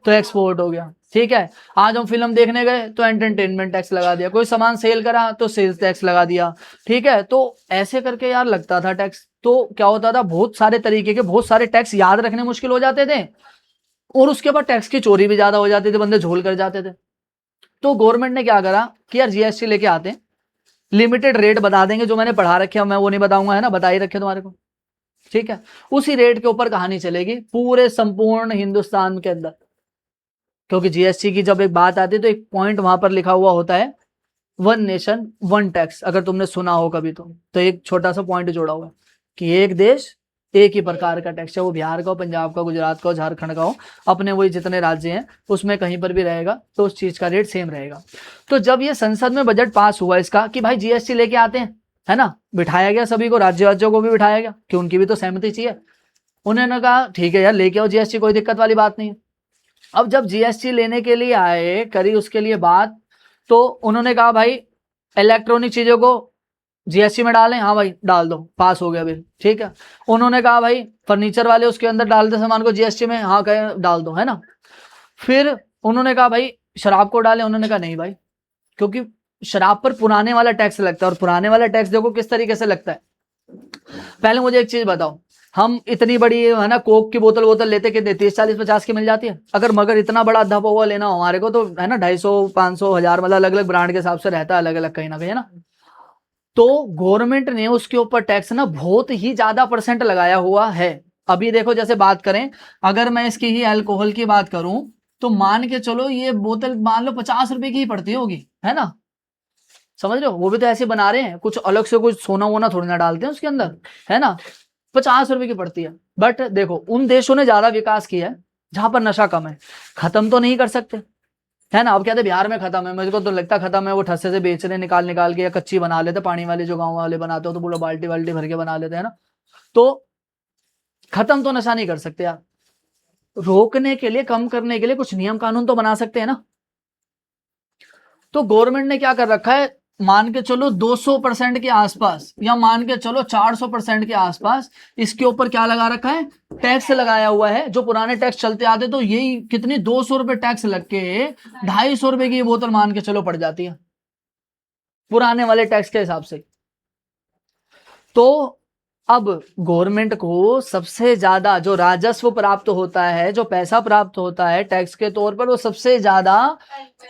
तो एक्सपोर्ट हो गया, ठीक है। आज हम फिल्म देखने गए तो एंटरटेनमेंट टैक्स लगा दिया, कोई सामान सेल करा तो सेल्स टैक्स लगा दिया, ठीक है। तो ऐसे करके यार लगता था टैक्स। तो क्या होता था, बहुत सारे तरीके के बहुत सारे टैक्स याद रखने मुश्किल हो जाते थे, और उसके बाद टैक्स की चोरी भी ज्यादा हो जाती थी, बंदे झोल कर जाते थे। तो गवर्नमेंट ने क्या करा कि यार जीएसटी लेके आते हैं, लिमिटेड रेट बता देंगे, जो मैंने पढ़ा रखे मैं वो नहीं बताऊंगा, है ना, बता ही रखे तुम्हारे को, ठीक है। उसी रेट के ऊपर कहानी चलेगी पूरे संपूर्ण हिंदुस्तान के अंदर। क्योंकि जीएसटी की जब एक बात आती है तो एक पॉइंट वहां पर लिखा हुआ होता है, वन नेशन वन टैक्स, अगर तुमने सुना हो कभी तो एक छोटा सा पॉइंट जोड़ा हुआ है कि एक देश एक ही प्रकार का टैक्स है, वो बिहार का हो, पंजाब का, गुजरात का हो, झारखंड का हो, अपने वही जितने राज्य हैं उसमें कहीं पर भी रहेगा तो उस चीज का रेट सेम रहेगा। तो जब ये संसद में बजट पास हुआ इसका कि भाई जीएसटी लेके आते हैं, है ना, बिठाया गया सभी को, राज्यों को भी बिठाया गया कि उनकी भी तो सहमति चाहिए। उन्होंने कहा ठीक है यार लेके आओ जीएसटी, कोई दिक्कत वाली बात नहीं है। अब जब जीएसटी लेने के लिए आए, करी उसके लिए बात, तो उन्होंने कहा भाई इलेक्ट्रॉनिक चीजों को जीएसटी में डालें, हाँ भाई डाल दो, पास हो गया बिल, ठीक है। उन्होंने कहा भाई फर्नीचर वाले उसके अंदर डाल दे सामान को जीएसटी में, हाँ कहे डाल दो, है ना। फिर उन्होंने कहा भाई शराब को डालें, उन्होंने कहा नहीं भाई, क्योंकि शराब पर पुराने वाला टैक्स लगता है, और पुराने वाला टैक्स देखो किस तरीके से लगता है। पहले मुझे एक चीज बताओ, हम इतनी बड़ी, है ना, कोक की बोतल लेते कितने 30 40 50 की मिल जाती है। अगर मगर इतना बड़ा अद्धा पौवा लेना हो हमारे को तो, है ना, 250 500 1000 मतलब अलग अलग ब्रांड के हिसाब से रहता है, अलग अलग कहीं ना कहीं, है ना। तो गवर्नमेंट ने उसके ऊपर टैक्स ना बहुत ही ज्यादा परसेंट लगाया हुआ है। अभी देखो जैसे बात करें, अगर मैं इसकी ही अल्कोहल की बात करूं तो मान के चलो ये बोतल मान लो 50 रुपए की ही पड़ती होगी, है ना, समझ रहे हो। वो भी तो ऐसे बना रहे हैं, कुछ अलग से कुछ सोना वोना थोड़ी ना डालते हैं उसके अंदर, है ना। 50 रुपए की पड़ती है। बट देखो उन देशों ने ज्यादा विकास किया है जहां पर नशा कम है। खत्म तो नहीं कर सकते, है ना। अब कहते बिहार में खत्म है, मुझे को तो लगता खत्म है, वो ठस्से से बेच रहे निकाल निकाल के, या कच्ची बना लेते, पानी वाले जो गांव वाले बनाते हो तो पूरा बाल्टी बाल्टी भर के बना लेते हैं ना। तो खत्म तो नशा नहीं कर सकते यार, रोकने के लिए, कम करने के लिए कुछ नियम कानून तो बना सकते हैं ना। तो गवर्नमेंट ने क्या कर रखा है, मान के चलो 200% के आसपास, या मान के चलो 400% के आसपास इसके ऊपर क्या लगा रखा है, टैक्स लगाया हुआ है। जो पुराने टैक्स चलते आते तो यही कितनी 200 रुपए टैक्स लग के 250 रुपए की ये बोतल मान के चलो पड़ जाती है पुराने वाले टैक्स के हिसाब से। तो अब गवर्नमेंट को सबसे ज्यादा जो राजस्व प्राप्त होता है, जो पैसा प्राप्त होता है टैक्स के तौर पर, वो सबसे ज्यादा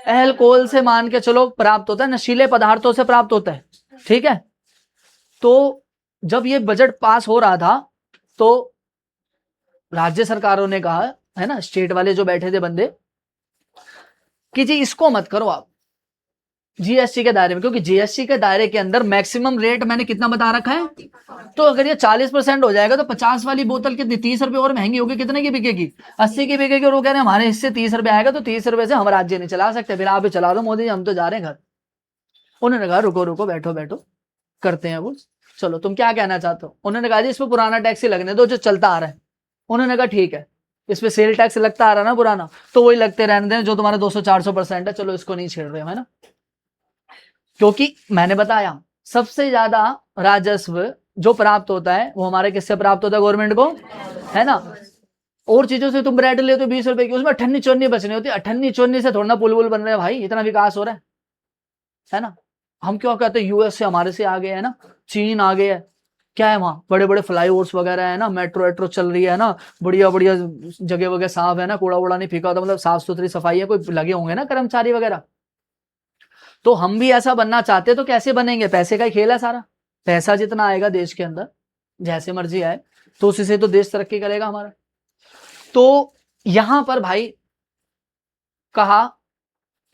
अल्कोहल से मान के चलो प्राप्त होता है, नशीले पदार्थों से प्राप्त होता है, ठीक है। तो जब ये बजट पास हो रहा था तो राज्य सरकारों ने कहा, है ना, स्टेट वाले जो बैठे थे बंदे, कि जी इसको मत करो आप जीएसटी के दायरे में, क्योंकि जीएसटी के दायरे के अंदर मैक्सिमम रेट मैंने कितना बता रखा है। तो अगर ये 40% हो जाएगा तो 50 वाली बोतल कितनी 30 रुपए और महंगी होगी, कितने की बिकेगी 80 की बिकेगी, और वो कह रहे हैं हमारे हिस्से 30 रुपए आएगा, तो 30 रुपए से हम राज्य नहीं चला सकते, फिर आप ही चला लो मोदी जी, हम तो जा रहे हैं घर। उन्होंने कहा रुको रुको बैठो बैठो करते हैं वो, चलो तुम क्या कहना चाहते हो। उन्होंने कहा जी इस पर पुराना टैक्स ही लगने दो जो चलता आ रहा है। उन्होंने कहा ठीक है, इस पे सेल टैक्स लगता आ रहा ना पुराना, तो वही लगते रहने दें जो तुम्हारा 200-400% है, चलो इसको नहीं छेड़ रहे, है ना। क्योंकि मैंने बताया सबसे ज्यादा राजस्व जो प्राप्त होता है वो हमारे किससे प्राप्त होता है, गवर्नमेंट को, है ना। और चीजों से तुम ब्रेड ले तो 20 रुपए की, उसमें अठन्नी चोन्नी बचनी होती है, अठन्नी चोन्नी से थोड़ा ना पुल बन रहे हैं भाई, इतना विकास हो रहा है ना। हम क्यों कहते हैं यूएस से हमारे से आगे है ना, चीन आगे है, क्या है वहां बड़े बड़े फ्लाईओवर्स वगैरह है ना, मेट्रो वेट्रो चल रही है ना, बढ़िया बढ़िया जगह वगैरह साफ है ना, कूड़ा वूड़ा नहीं फेंका होता, मतलब साफ सुथरी सफाई है, कोई लगे होंगे ना कर्मचारी वगैरह। तो हम भी ऐसा बनना चाहते हैं, तो कैसे बनेंगे, पैसे का ही खेल है सारा, पैसा जितना आएगा देश के अंदर जैसे मर्जी आए तो उसी से तो देश तरक्की करेगा हमारा। तो यहां पर भाई कहा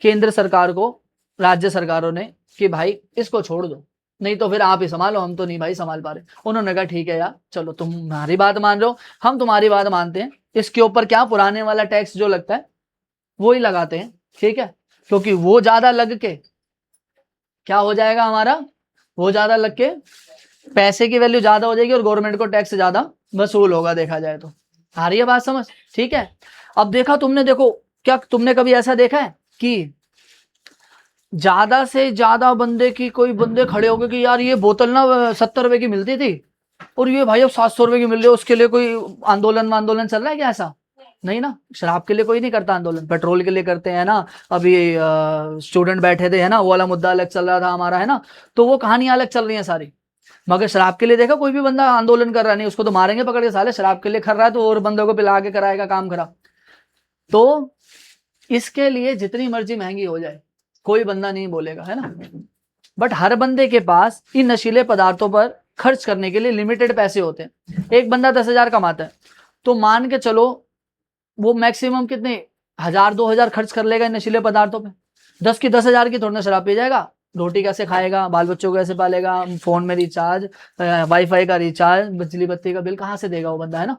केंद्र सरकार को, राज्य सरकारों ने कि भाई इसको छोड़ दो, नहीं तो फिर आप ही संभालो, हम तो नहीं भाई संभाल पा रहे। उन्होंने कहा ठीक है यार, चलो तुम्हारी बात मान रहे हो, हम तुम्हारी बात मानते हैं, इसके ऊपर क्या पुराने वाला टैक्स जो लगता है वो ही लगाते हैं, ठीक है, क्योंकि वो ज्यादा लग के क्या हो जाएगा हमारा, वो ज्यादा लग के पैसे की वैल्यू ज्यादा हो जाएगी और गवर्नमेंट को टैक्स ज्यादा वसूल होगा, देखा जाए तो। आ रही है बात समझ? ठीक है। अब देखा तुमने, देखो क्या तुमने कभी ऐसा देखा है कि ज्यादा से ज्यादा बंदे की, कोई बंदे खड़े हो गए कि यार ये बोतल ना 70 रुपए की मिलती थी और ये भाई अब 700 रुपए की मिल रही है, उसके लिए कोई आंदोलन चल रहा है क्या? ऐसा नहीं ना, शराब के लिए कोई नहीं करता आंदोलन, पेट्रोल के लिए करते हैं ना। अभी स्टूडेंट बैठे थे है ना, वो वाला मुद्दा अलग चल रहा था हमारा है ना, तो वो कहानियां अलग चल रही हैं सारी। मगर शराब के लिए देखा कोई भी बंदा आंदोलन कर रहा नहीं, उसको तो मारेंगे पकड़ के साले, शराब के लिए कर रहा है तो और बंदों को पिला के कराएगा काम खराब। तो इसके लिए जितनी मर्जी महंगी हो जाए कोई बंदा नहीं बोलेगा, है ना। बट हर बंदे के पास इन नशीले पदार्थों पर खर्च करने के लिए लिमिटेड पैसे होते हैं। एक बंदा 10,000 कमाता है तो मान के चलो वो मैक्सिमम कितने 1,000-2,000 खर्च कर लेगा इन नशीले पदार्थों पे। 10 की 10,000 की थोड़ी ना शराब पी जाएगा, रोटी कैसे खाएगा, बाल बच्चों को कैसे पालेगा, फोन में रिचार्ज, वाईफाई का रिचार्ज, बिजली बत्ती का बिल कहाँ से देगा वो बंदा, है ना।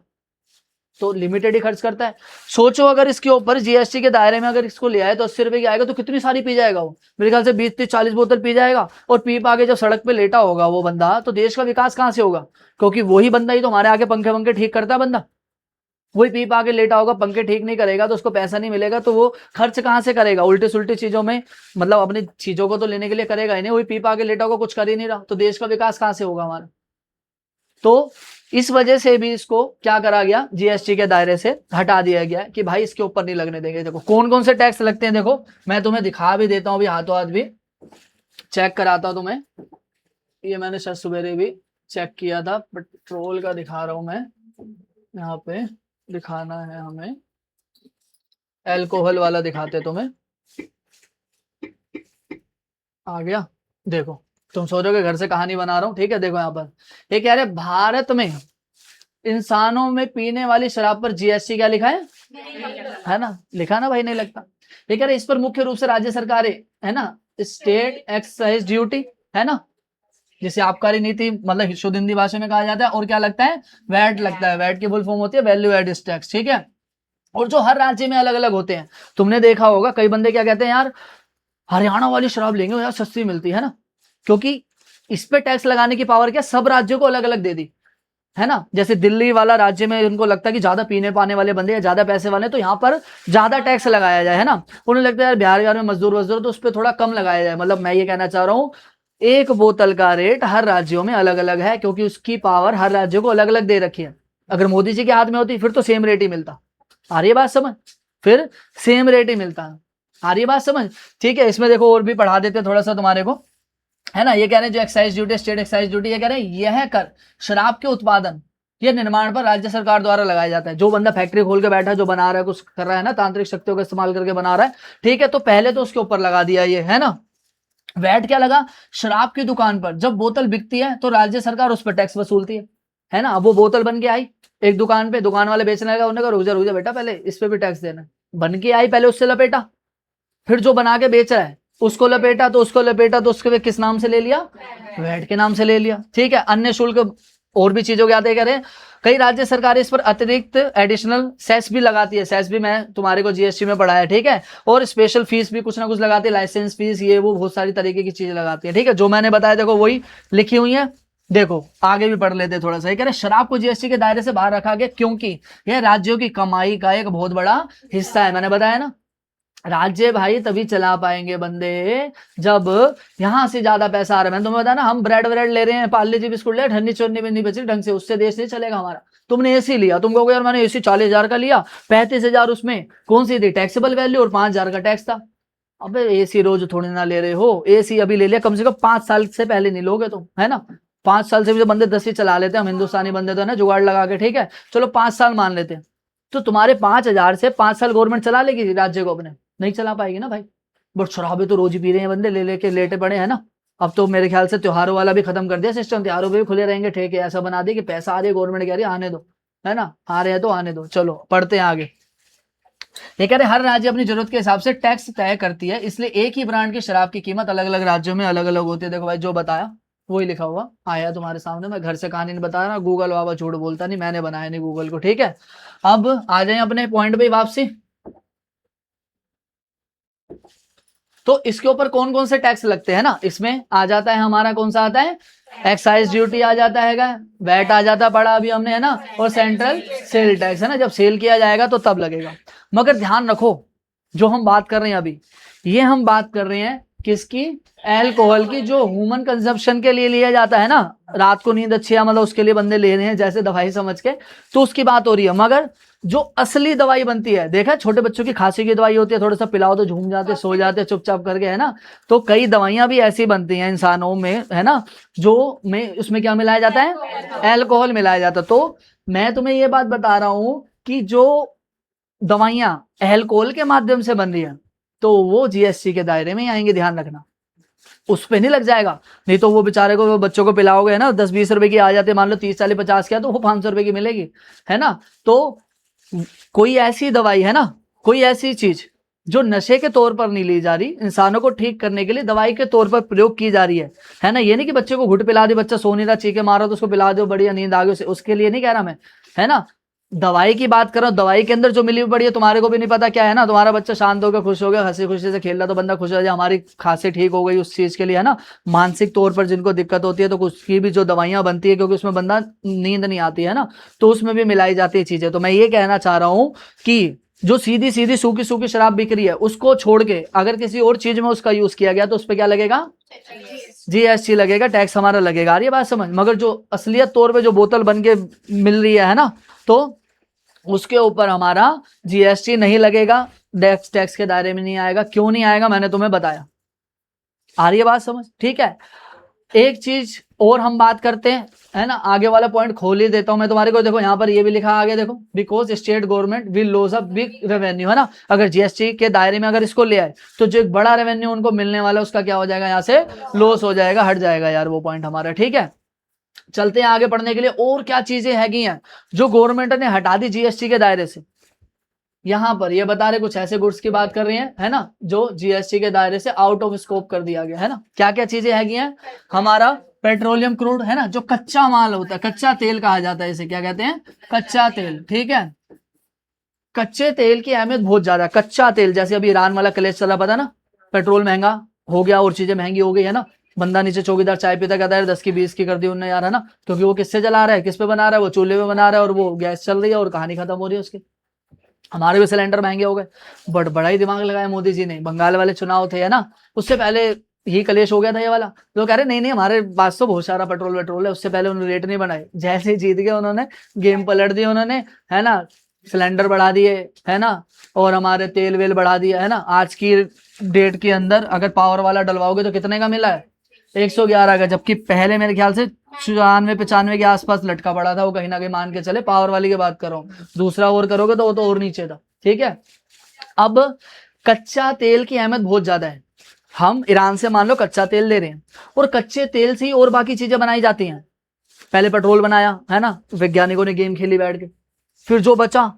तो लिमिटेड ही खर्च करता है। सोचो अगर इसके ऊपर जीएसटी के दायरे में अगर इसको ले आए तो 80 रुपए की आएगा तो कितनी सारी पी जाएगा वो, मेरे ख्याल से 20-30-40 बोतल पी जाएगा। और पी पा के जब सड़क पे लेटा होगा वो बंदा, तो देश का विकास कहाँ से होगा, क्योंकि वही बंदा ही तो हमारे आगे पंखे वंखे ठीक करता है बंदा, वही पी पा के लेटा होगा, पंखे ठीक नहीं करेगा तो उसको पैसा नहीं मिलेगा, तो वो खर्च कहाँ से करेगा, उल्टी सुल्टी चीजों में, मतलब अपनी चीजों को तो लेने के लिए करेगा ही नहीं, वही पी पा के लेटा होगा, कुछ कर ही नहीं रहा, तो देश का विकास कहाँ से होगा हमारा। तो इस वजह से भी इसको क्या करा गया, जीएसटी के दायरे से हटा दिया गया कि भाई इसके ऊपर नहीं लगने देंगे। देखो कौन कौन से टैक्स लगते हैं, देखो मैं तुम्हें दिखा भी देता हूं, अभी हाथों हाथ भी चेक कराता हूं तुम्हें। ये मैंने शायद सवेरे भी चेक किया था, पेट्रोल का दिखा रहा हूं मैं, यहाँ पे दिखाना है हमें, अल्कोहल वाला दिखाते तुम्हें, आ गया। देखो तुम सोचोगे घर से कहानी बना रहा हूं, ठीक है। देखो यहाँ पर ये कह रहे भारत में इंसानों में पीने वाली शराब पर जीएसटी क्या लिखा है ना, लिखा ना भाई, नहीं लगता। ये कह रहे इस पर मुख्य रूप से राज्य सरकारें, है ना, स्टेट एक्साइज ड्यूटी, है ना, जिसे आबकारी नीति मतलब शुद्ध हिंदी भाषा में कहा जाता है, और क्या लगता है, वैट लगता है। वैट की फुल फॉर्म होती है वैल्यू एडेड टैक्स, ठीक है। और जो हर राज्य में अलग अलग होते हैं, तुमने देखा होगा कई बंदे क्या कहते हैं, यार हरियाणा वाली शराब लेंगे यार सस्ती मिलती है ना, क्योंकि इस पे टैक्स लगाने की पावर क्या सब राज्यों को अलग अलग दे दी, है ना। जैसे दिल्ली वाला राज्य में उनको लगता है कि ज्यादा पीने पाने वाले बंदे या ज्यादा पैसे वाले, तो यहाँ पर ज्यादा टैक्स लगाया जाए, है ना। उन्हें लगता है यार बिहार में मजदूर वजदूर, तो उस पर थोड़ा कम लगाया जाए। मतलब मैं ये कहना चाह रहा हूँ एक बोतल का रेट हर राज्यों में अलग अलग है, क्योंकि उसकी पावर हर राज्यों को अलग अलग दे रखी है। अगर मोदी जी के हाथ में होती फिर तो सेम रेट ही मिलता, आ रही है बात समझ, फिर सेम रेट ही मिलता, आ रही है बात समझ, ठीक है। इसमें देखो और भी पढ़ा देते थोड़ा सा तुम्हारे को, है ना। ये कह रहे हैं जो excise duty, state excise duty, ये कह रहे हैं यह कर शराब के उत्पादन या निर्माण पर राज्य सरकार द्वारा लगाया जाता है। जो बंदा फैक्ट्री खोल के बैठा है, जो बना रहा है, कुछ कर रहा है ना, तांत्रिक शक्तियों का इस्तेमाल करके बना रहा है, ठीक है, तो पहले तो उसके ऊपर लगा दिया ये, है ना। वैट क्या लगा, शराब की दुकान पर जब बोतल बिकती है तो राज्य सरकार उस पर टैक्स वसूलती है ना। अब वो बोतल बन के आई एक दुकान पे, दुकान वाले बेचने लगा, उन्होंने कहा रुक जा बेटा, पहले इस पे भी टैक्स देना। बन के आई, पहले उससे लपेटा, फिर जो बना के बेच रहा है उसको लपेटा, तो उसको लपेटा तो उसके किस नाम से ले लिया, वैट के नाम से ले लिया, ठीक है। अन्य शुल्क और भी चीजों के आते करें, कई राज्य सरकारें इस पर अतिरिक्त एडिशनल सेस भी लगाती है। सेस भी मैं तुम्हारे को जीएसटी में पढ़ाया, ठीक है। और स्पेशल फीस भी कुछ ना कुछ लगाती है, लाइसेंस फीस, ये वो बहुत सारी तरीके की चीजें लगाती है, ठीक है। जो मैंने बताया देखो वही लिखी हुई है, देखो आगे भी पढ़ लेते थोड़ा सा। कह रहे शराब को जीएसटी के दायरे से बाहर रखा गया क्योंकि यह राज्यों की कमाई का एक बहुत बड़ा हिस्सा है। मैंने बताया ना, राज्य भाई तभी चला पाएंगे बंदे जब यहां से ज्यादा पैसा आ रहा है। मैंने तुम्हें बताया ना, हम ब्रेड व्रेड ले रहे हैं, पार्ले जी बिस्कुट ले रहे हैं, ठन्नी चोन्नी में नहीं बची ढंग से, उससे देश नहीं चलेगा हमारा। तुमने एसी लिया, तुम कहोगे यार मैंने एसी 40,000 का लिया, 35,000 उसमें कौन सी थी टैक्सेबल वैल्यू और 5,000 का टैक्स था। अबे एसी रोज थोड़ी ना ले रहे हो, एसी अभी ले लिया, कम से कम 5 साल से पहले नहीं लोगे तुम, है ना। 5 साल से भी जो बंदे 10 ही चला लेते हैं, हम हिंदुस्तानी बंदे तो है ना जुगाड़ लगा के, ठीक है। चलो 5 साल मान लेते हैं, तो तुम्हारे 5,000 से 5 साल गवर्नमेंट चला लेगी राज्य को अपने, नहीं चला पाएगी ना भाई। बट शराबे तो रोज ही पी रहे हैं बंदे, ले लेके लेटे पड़े हैं ना। अब तो मेरे ख्याल से त्योहारों वाला भी खत्म कर दिया सिस्टम, त्योहारों पे भी खुले रहेंगे ठेके, ऐसा बना दिया कि पैसा आ रही है, गवर्नमेंट कह रही है आने दो, है ना, आ रहे हैं तो आने दो। चलो पढ़ते हैं आगे, ये कह रहे हर राज्य अपनी जरूरत के हिसाब से टैक्स तय करती है, इसलिए एक ही ब्रांड की शराब की कीमत अलग अलग राज्यों में अलग अलग होती है। देखो भाई जो बताया वही लिखा हुआ आया तुम्हारे सामने, मैं घर से कहानी नहीं बता रहा, गूगल बाबा झूठ बोलता नहीं, मैंने बनाया नहीं गूगल को, ठीक है। अब आ जाए अपने पॉइंट पे वापसी। तो इसके ऊपर कौन कौन से टैक्स लगते हैं ना, इसमें आ जाता है हमारा कौन सा आता है, एक्साइज ड्यूटी आ जाता है, वैट आ जाता पड़ा अभी हमने, है ना, और सेंट्रल सेल टैक्स, है ना, जब सेल किया जाएगा तो तब लगेगा। मगर ध्यान रखो जो हम बात कर रहे हैं अभी, ये हम बात कर रहे हैं किसकी, एल्कोहल की, जो ह्यूमन कंजप्शन के लिए लिया जाता है ना, रात को नींद अच्छी है मतलब उसके लिए बंदे ले रहे हैं जैसे दवाई समझ के, तो उसकी बात हो रही है। मगर जो असली दवाई बनती है, देखा छोटे बच्चों की खांसी की दवाई होती है, थोड़ा सा पिलाओ तो झूम जाते, सो जाते चुपचाप करके, है ना, तो कई दवाइयां भी ऐसी बनती हैं इंसानों में, है ना, जो में उसमें क्या मिलाया जाता है, एल्कोहल मिलाया जाता है। तो मैं तुम्हें ये बात बता रहा हूं कि जो दवाइयां एल्कोहल के माध्यम से बन रही है तो वो जीएसटी के दायरे में ही आएंगे, ध्यान रखना, उस पे नहीं लग जाएगा। नहीं तो वो बेचारे को, वो बच्चों को पिलाओगे ना, 10-20 रुपए की आ जाते, मान लो 30-40-50 क्या, तो वो 500 रुपए की मिलेगी, है ना। तो कोई ऐसी दवाई है ना, कोई ऐसी चीज जो नशे के तौर पर नहीं ली जा रही, इंसानों को ठीक करने के लिए दवाई के तौर पर प्रयोग की जा रही है ना। ये नहीं कि बच्चे को घुट पिला दे, बच्चा सो नहीं रहा, चीखे मारो तो उसको पिला दो, बढ़िया नींद आ गई, उसके लिए नहीं कह रहा मैं, है ना। दवाई की बात कर रहा हूं, दवाई के अंदर जो मिली हुई पड़ी है, तुम्हारे को भी नहीं पता क्या है ना, तुम्हारा बच्चा शांत हो गया, खुश हो गया, हंसी खुशी से खेल रहा तो बंदा खुश हो जाए, हमारी खांसी ठीक हो गई उस चीज के लिए, है ना। मानसिक तौर पर जिनको दिक्कत होती है तो उसकी भी जो दवाइयां बनती है, क्योंकि उसमें बंदा नींद नहीं आती है ना, तो उसमें भी मिलाई जाती है चीजें। तो मैं ये कहना चाह रहा हूं कि जो सीधी सीधी सूखी सूखी शराब बिक रही है उसको छोड़ के अगर किसी और चीज में उसका यूज किया गया तो उस पर क्या लगेगा, जीएसटी लगेगा, टैक्स हमारा लगेगा। आ रही है बात समझ। मगर जो असलियत तौर पे जो बोतल बन के मिल रही है ना, तो उसके ऊपर हमारा जीएसटी नहीं लगेगा, टैक्स के दायरे में नहीं आएगा। क्यों नहीं आएगा मैंने तुम्हें बताया। आ रही है बात समझ, ठीक है। एक चीज और हम बात करते हैं, है ना, आगे वाला पॉइंट खोल ही देता हूं मैं तुम्हारे को। देखो यहाँ पर ये भी लिखा आगे, देखो, because state government will loss a big revenue, है ना। अगर जीएसटी के दायरे में अगर इसको ले आए तो जो एक बड़ा रेवेन्यू उनको मिलने वाला है उसका क्या हो जाएगा, यहाँ से लॉस हो जाएगा, हट जाएगा यार वो पॉइंट हमारा, ठीक है। चलते हैं आगे पढ़ने के लिए। और क्या चीजें हैगी हैं जो गवर्नमेंट ने हटा दी जीएसटी के दायरे से। यहां पर ये बता रहे कुछ ऐसे गुड्स की बात कर रही हैं, है ना, जो जीएसटी के दायरे से आउट ऑफ स्कोप कर दिया गया, है ना। क्या क्या चीजें हैगी हैं, हमारा पेट्रोलियम क्रूड, है ना, जो कच्चा माल होता है, कच्चा तेल कहा जाता है इसे, क्या कहते हैं, कच्चा तेल, ठीक है। कच्चे तेल की अहमियत बहुत ज्यादा है। कच्चा तेल, जैसे अभी ईरान वाला क्लेश चला, पता ना, पेट्रोल महंगा हो गया और चीजें महंगी हो गई, है ना। बंदा नीचे चौकीदार चाय पीता कहता है 10 की 20 की कर दी उनने यार, है ना, क्योंकि वो किससे जला रहा है, किस पे बना रहा है, वो चूल्हे पे बना रहा है और वो गैस चल रही है और कहानी खत्म हो रही है उसकी। हमारे भी सिलेंडर महंगे हो गए, बट बड़ा ही दिमाग लगाया मोदी जी ने। बंगाल वाले चुनाव थे, है ना, उससे पहले ही कलेश हो गया था ये वाला। तो कह रहे नहीं नहीं हमारे पास तो बहुत सारा पेट्रोल है, उससे पहले उन्होंने रेट नहीं बढ़ाए। जैसे जीत गए उन्होंने गेम पलट दिया उन्होंने, है ना, सिलेंडर बढ़ा दिए, है ना, और हमारे तेल वेल बढ़ा दिया, है ना। आज की डेट के अंदर अगर पावर वाला डलवाओगे तो कितने का मिला है, 111 का, जबकि पहले मेरे ख्याल से 94-95 के आसपास लटका पड़ा था वो, कहीं ना कहीं मान के चले, पावर वाली की बात कर रहा हूँ। दूसरा और करोगे तो वो तो और नीचे था, ठीक है। अब कच्चा तेल की अहमियत बहुत ज्यादा है। हम ईरान से मान लो कच्चा तेल ले रहे हैं और कच्चे तेल से ही और बाकी चीजें बनाई जाती हैं। पहले पेट्रोल बनाया, है ना, वैज्ञानिकों ने गेम खेली बैठ के, फिर जो बचा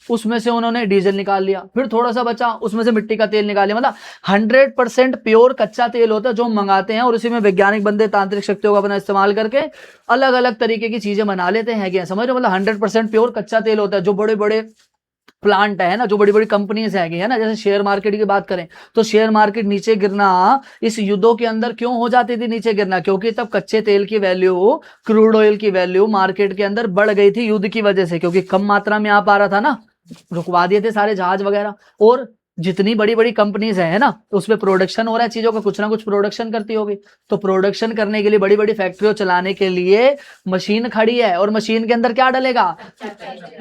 उसमें से उन्होंने डीजल निकाल लिया, फिर थोड़ा सा बचा उसमें से मिट्टी का तेल निकाल लिया। मतलब 100% प्योर कच्चा तेल होता है जो हम मंगाते हैं, और उसी में वैज्ञानिक बंदे तांत्रिक शक्तियों का अपना इस्तेमाल करके अलग अलग तरीके की चीजें बना लेते हैं, क्या समझ रहे हो। मतलब 100% प्योर कच्चा तेल होता है। जो बड़े बड़े प्लांट है ना, जो बड़ी बड़ी कंपनीज है ना, जैसे शेयर मार्केट की बात करें तो शेयर मार्केट नीचे गिरना इस युद्धों के अंदर क्यों हो जाती थी नीचे गिरना, क्योंकि तब कच्चे तेल की वैल्यू, क्रूड ऑयल की वैल्यू मार्केट के अंदर बढ़ गई थी युद्ध की वजह से, क्योंकि कम मात्रा में आ पा रहा था ना, रुकवा दिए थे सारे जहाज वगैरह। और जितनी बड़ी बड़ी कंपनीज है ना, तो उसमें प्रोडक्शन हो रहा है चीजों का, कुछ ना कुछ प्रोडक्शन करती होगी, तो प्रोडक्शन करने के लिए बड़ी बड़ी फैक्ट्रियों चलाने के लिए मशीन खड़ी है, और मशीन के अंदर क्या डलेगा,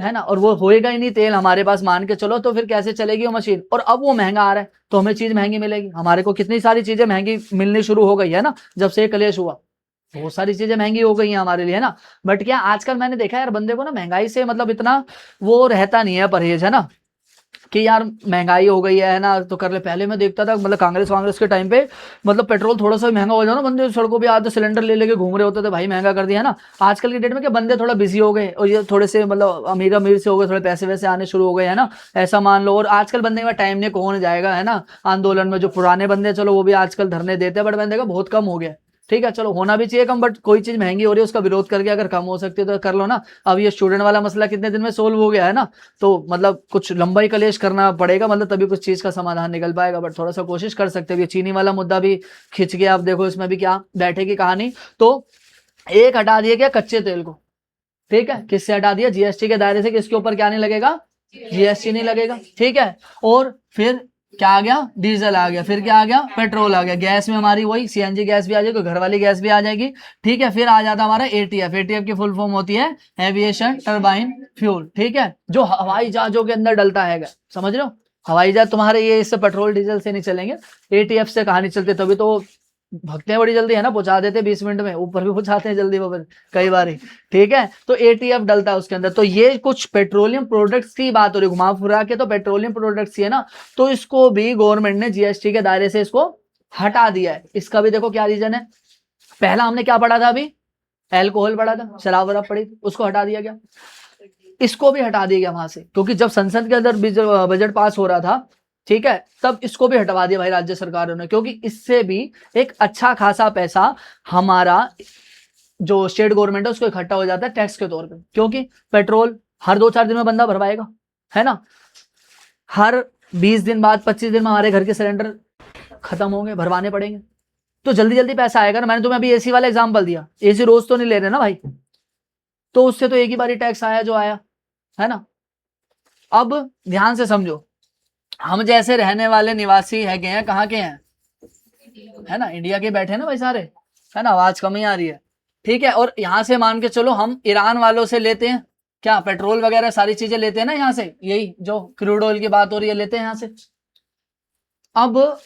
है ना, और वो होएगा ही नहीं तेल हमारे पास, मान के चलो, तो फिर कैसे चलेगी वो मशीन। और अब वो महंगा आ रहा है तो हमें चीज महंगी मिलेगी। हमारे को कितनी सारी चीजें महंगी मिलनी शुरू हो गई है ना, जब से कलेश हुआ बहुत सारी चीजें महंगी हो गई हैं हमारे लिए, है ना। बट क्या आजकल मैंने देखा यार बंदे को ना महंगाई से मतलब इतना वो रहता नहीं है परहेज, है ना। कि यार महंगाई हो गई है ना, तो कर ले। पहले मैं देखता था मतलब कांग्रेस के टाइम पे, मतलब पेट्रोल थोड़ा सा महंगा हो जाए ना, बंदे सड़कों पे आते सिलेंडर ले लेके घूम रहे होते थे, भाई महंगा कर दिया है ना। आजकल की डेट में क्या बंदे थोड़ा बिजी हो गए और ये थोड़े से मतलब अमीर से हो गए, थोड़े पैसे वैसे आने शुरू हो गए है ना, ऐसा मान लो। और आजकल बंदे के पास टाइम नहीं, कौन जाएगा है ना आंदोलन में। जो पुराने बंदे चलो वो भी आजकल धरने देते हैं, बट मैंने देखा बहुत कम हो गया। ठीक है चलो होना भी चाहिए कम, बट कोई चीज महंगी हो रही है उसका विरोध करके अगर कम हो सकती है तो कर लो ना। अब ये स्टूडेंट वाला मसला कितने दिन में सोल्व हो गया है ना, तो मतलब कुछ लंबा ही कलेश करना पड़ेगा, मतलब तभी कुछ चीज का समाधान निकल पाएगा, बट थोड़ा सा कोशिश कर सकते हो। ये चीनी वाला मुद्दा भी खिंच गया, अब देखो इसमें भी क्या बैठेगी कहानी। तो एक हटा दिया क्या, कच्चे तेल को, ठीक है, किससे हटा दिया, जीएसटी के दायरे से। किसके ऊपर क्या नहीं लगेगा, जीएसटी नहीं लगेगा, ठीक है। और फिर क्या आ गया, डीजल आ गया, फिर क्या आ गया, पेट्रोल आ गया। गैस में हमारी वही सीएनजी गैस भी आ जाएगी, घर वाली गैस भी आ जाएगी, ठीक है। फिर आ जाता हमारा एटीएफ। एटीएफ की फुल फॉर्म होती है एविएशन टरबाइन फ्यूल, ठीक है, जो हवाई जहाजों के अंदर डलता है, समझ रहे हो। हवाई जहाज तुम्हारे ये इससे पेट्रोल डीजल से नहीं चलेंगे, एटीएफ से कहानी चलती, तभी तो भगते हैं बड़ी जल्दी है ना, पहुंचा देते 20 मिनट में, ऊपर भी पहुंचाते हैं जल्दी वो कई बार ही, ठीक है। तो एटीएफ डलता है उसके अंदर। तो ये कुछ पेट्रोलियम प्रोडक्ट्स की बात हो रही है, घुमा फुरा के तो पेट्रोलियम प्रोडक्ट्स ही है ना, तो इसको भी गवर्नमेंट ने जीएसटी के दायरे से इसको हटा दिया है। इसका भी देखो क्या रीजन है। पहला हमने क्या पढ़ा था अभी, एल्कोहल पढ़ा था, शराब वराब पड़ी थी, उसको हटा दिया गया, इसको भी हटा दिया गया वहां से, क्योंकि जब संसद के अंदर बजट पास हो रहा था, ठीक है, तब इसको भी हटवा दिया भाई राज्य सरकारों ने, क्योंकि इससे भी एक अच्छा खासा पैसा हमारा जो स्टेट गवर्नमेंट है उसको इकट्ठा हो जाता है टैक्स के तौर पे। क्योंकि पेट्रोल हर 2-4 दिन में बंदा भरवाएगा, है ना, हर 20 दिन बाद 25 दिन में हमारे घर के सिलेंडर खत्म होंगे, भरवाने पड़ेंगे, तो जल्दी जल्दी पैसा आएगा ना। मैंने तुम्हें अभी एसी वाला एग्जाम्पल दिया, एसी रोज तो नहीं ले रहे ना भाई, तो उससे तो एक ही बारी टैक्स आया जो आया, है ना। अब ध्यान से समझो, हम जैसे रहने वाले निवासी है हैं, कहाँ के हैं, है ना, इंडिया के बैठे ना भाई सारे, है ना, आवाज कम ही आ रही है, ठीक है। और यहाँ से मान के चलो हम ईरान वालों से लेते हैं क्या, पेट्रोल वगैरह सारी चीजें लेते हैं ना यहाँ से, यही जो क्रूड ऑयल की बात हो रही है लेते हैं यहाँ से। अब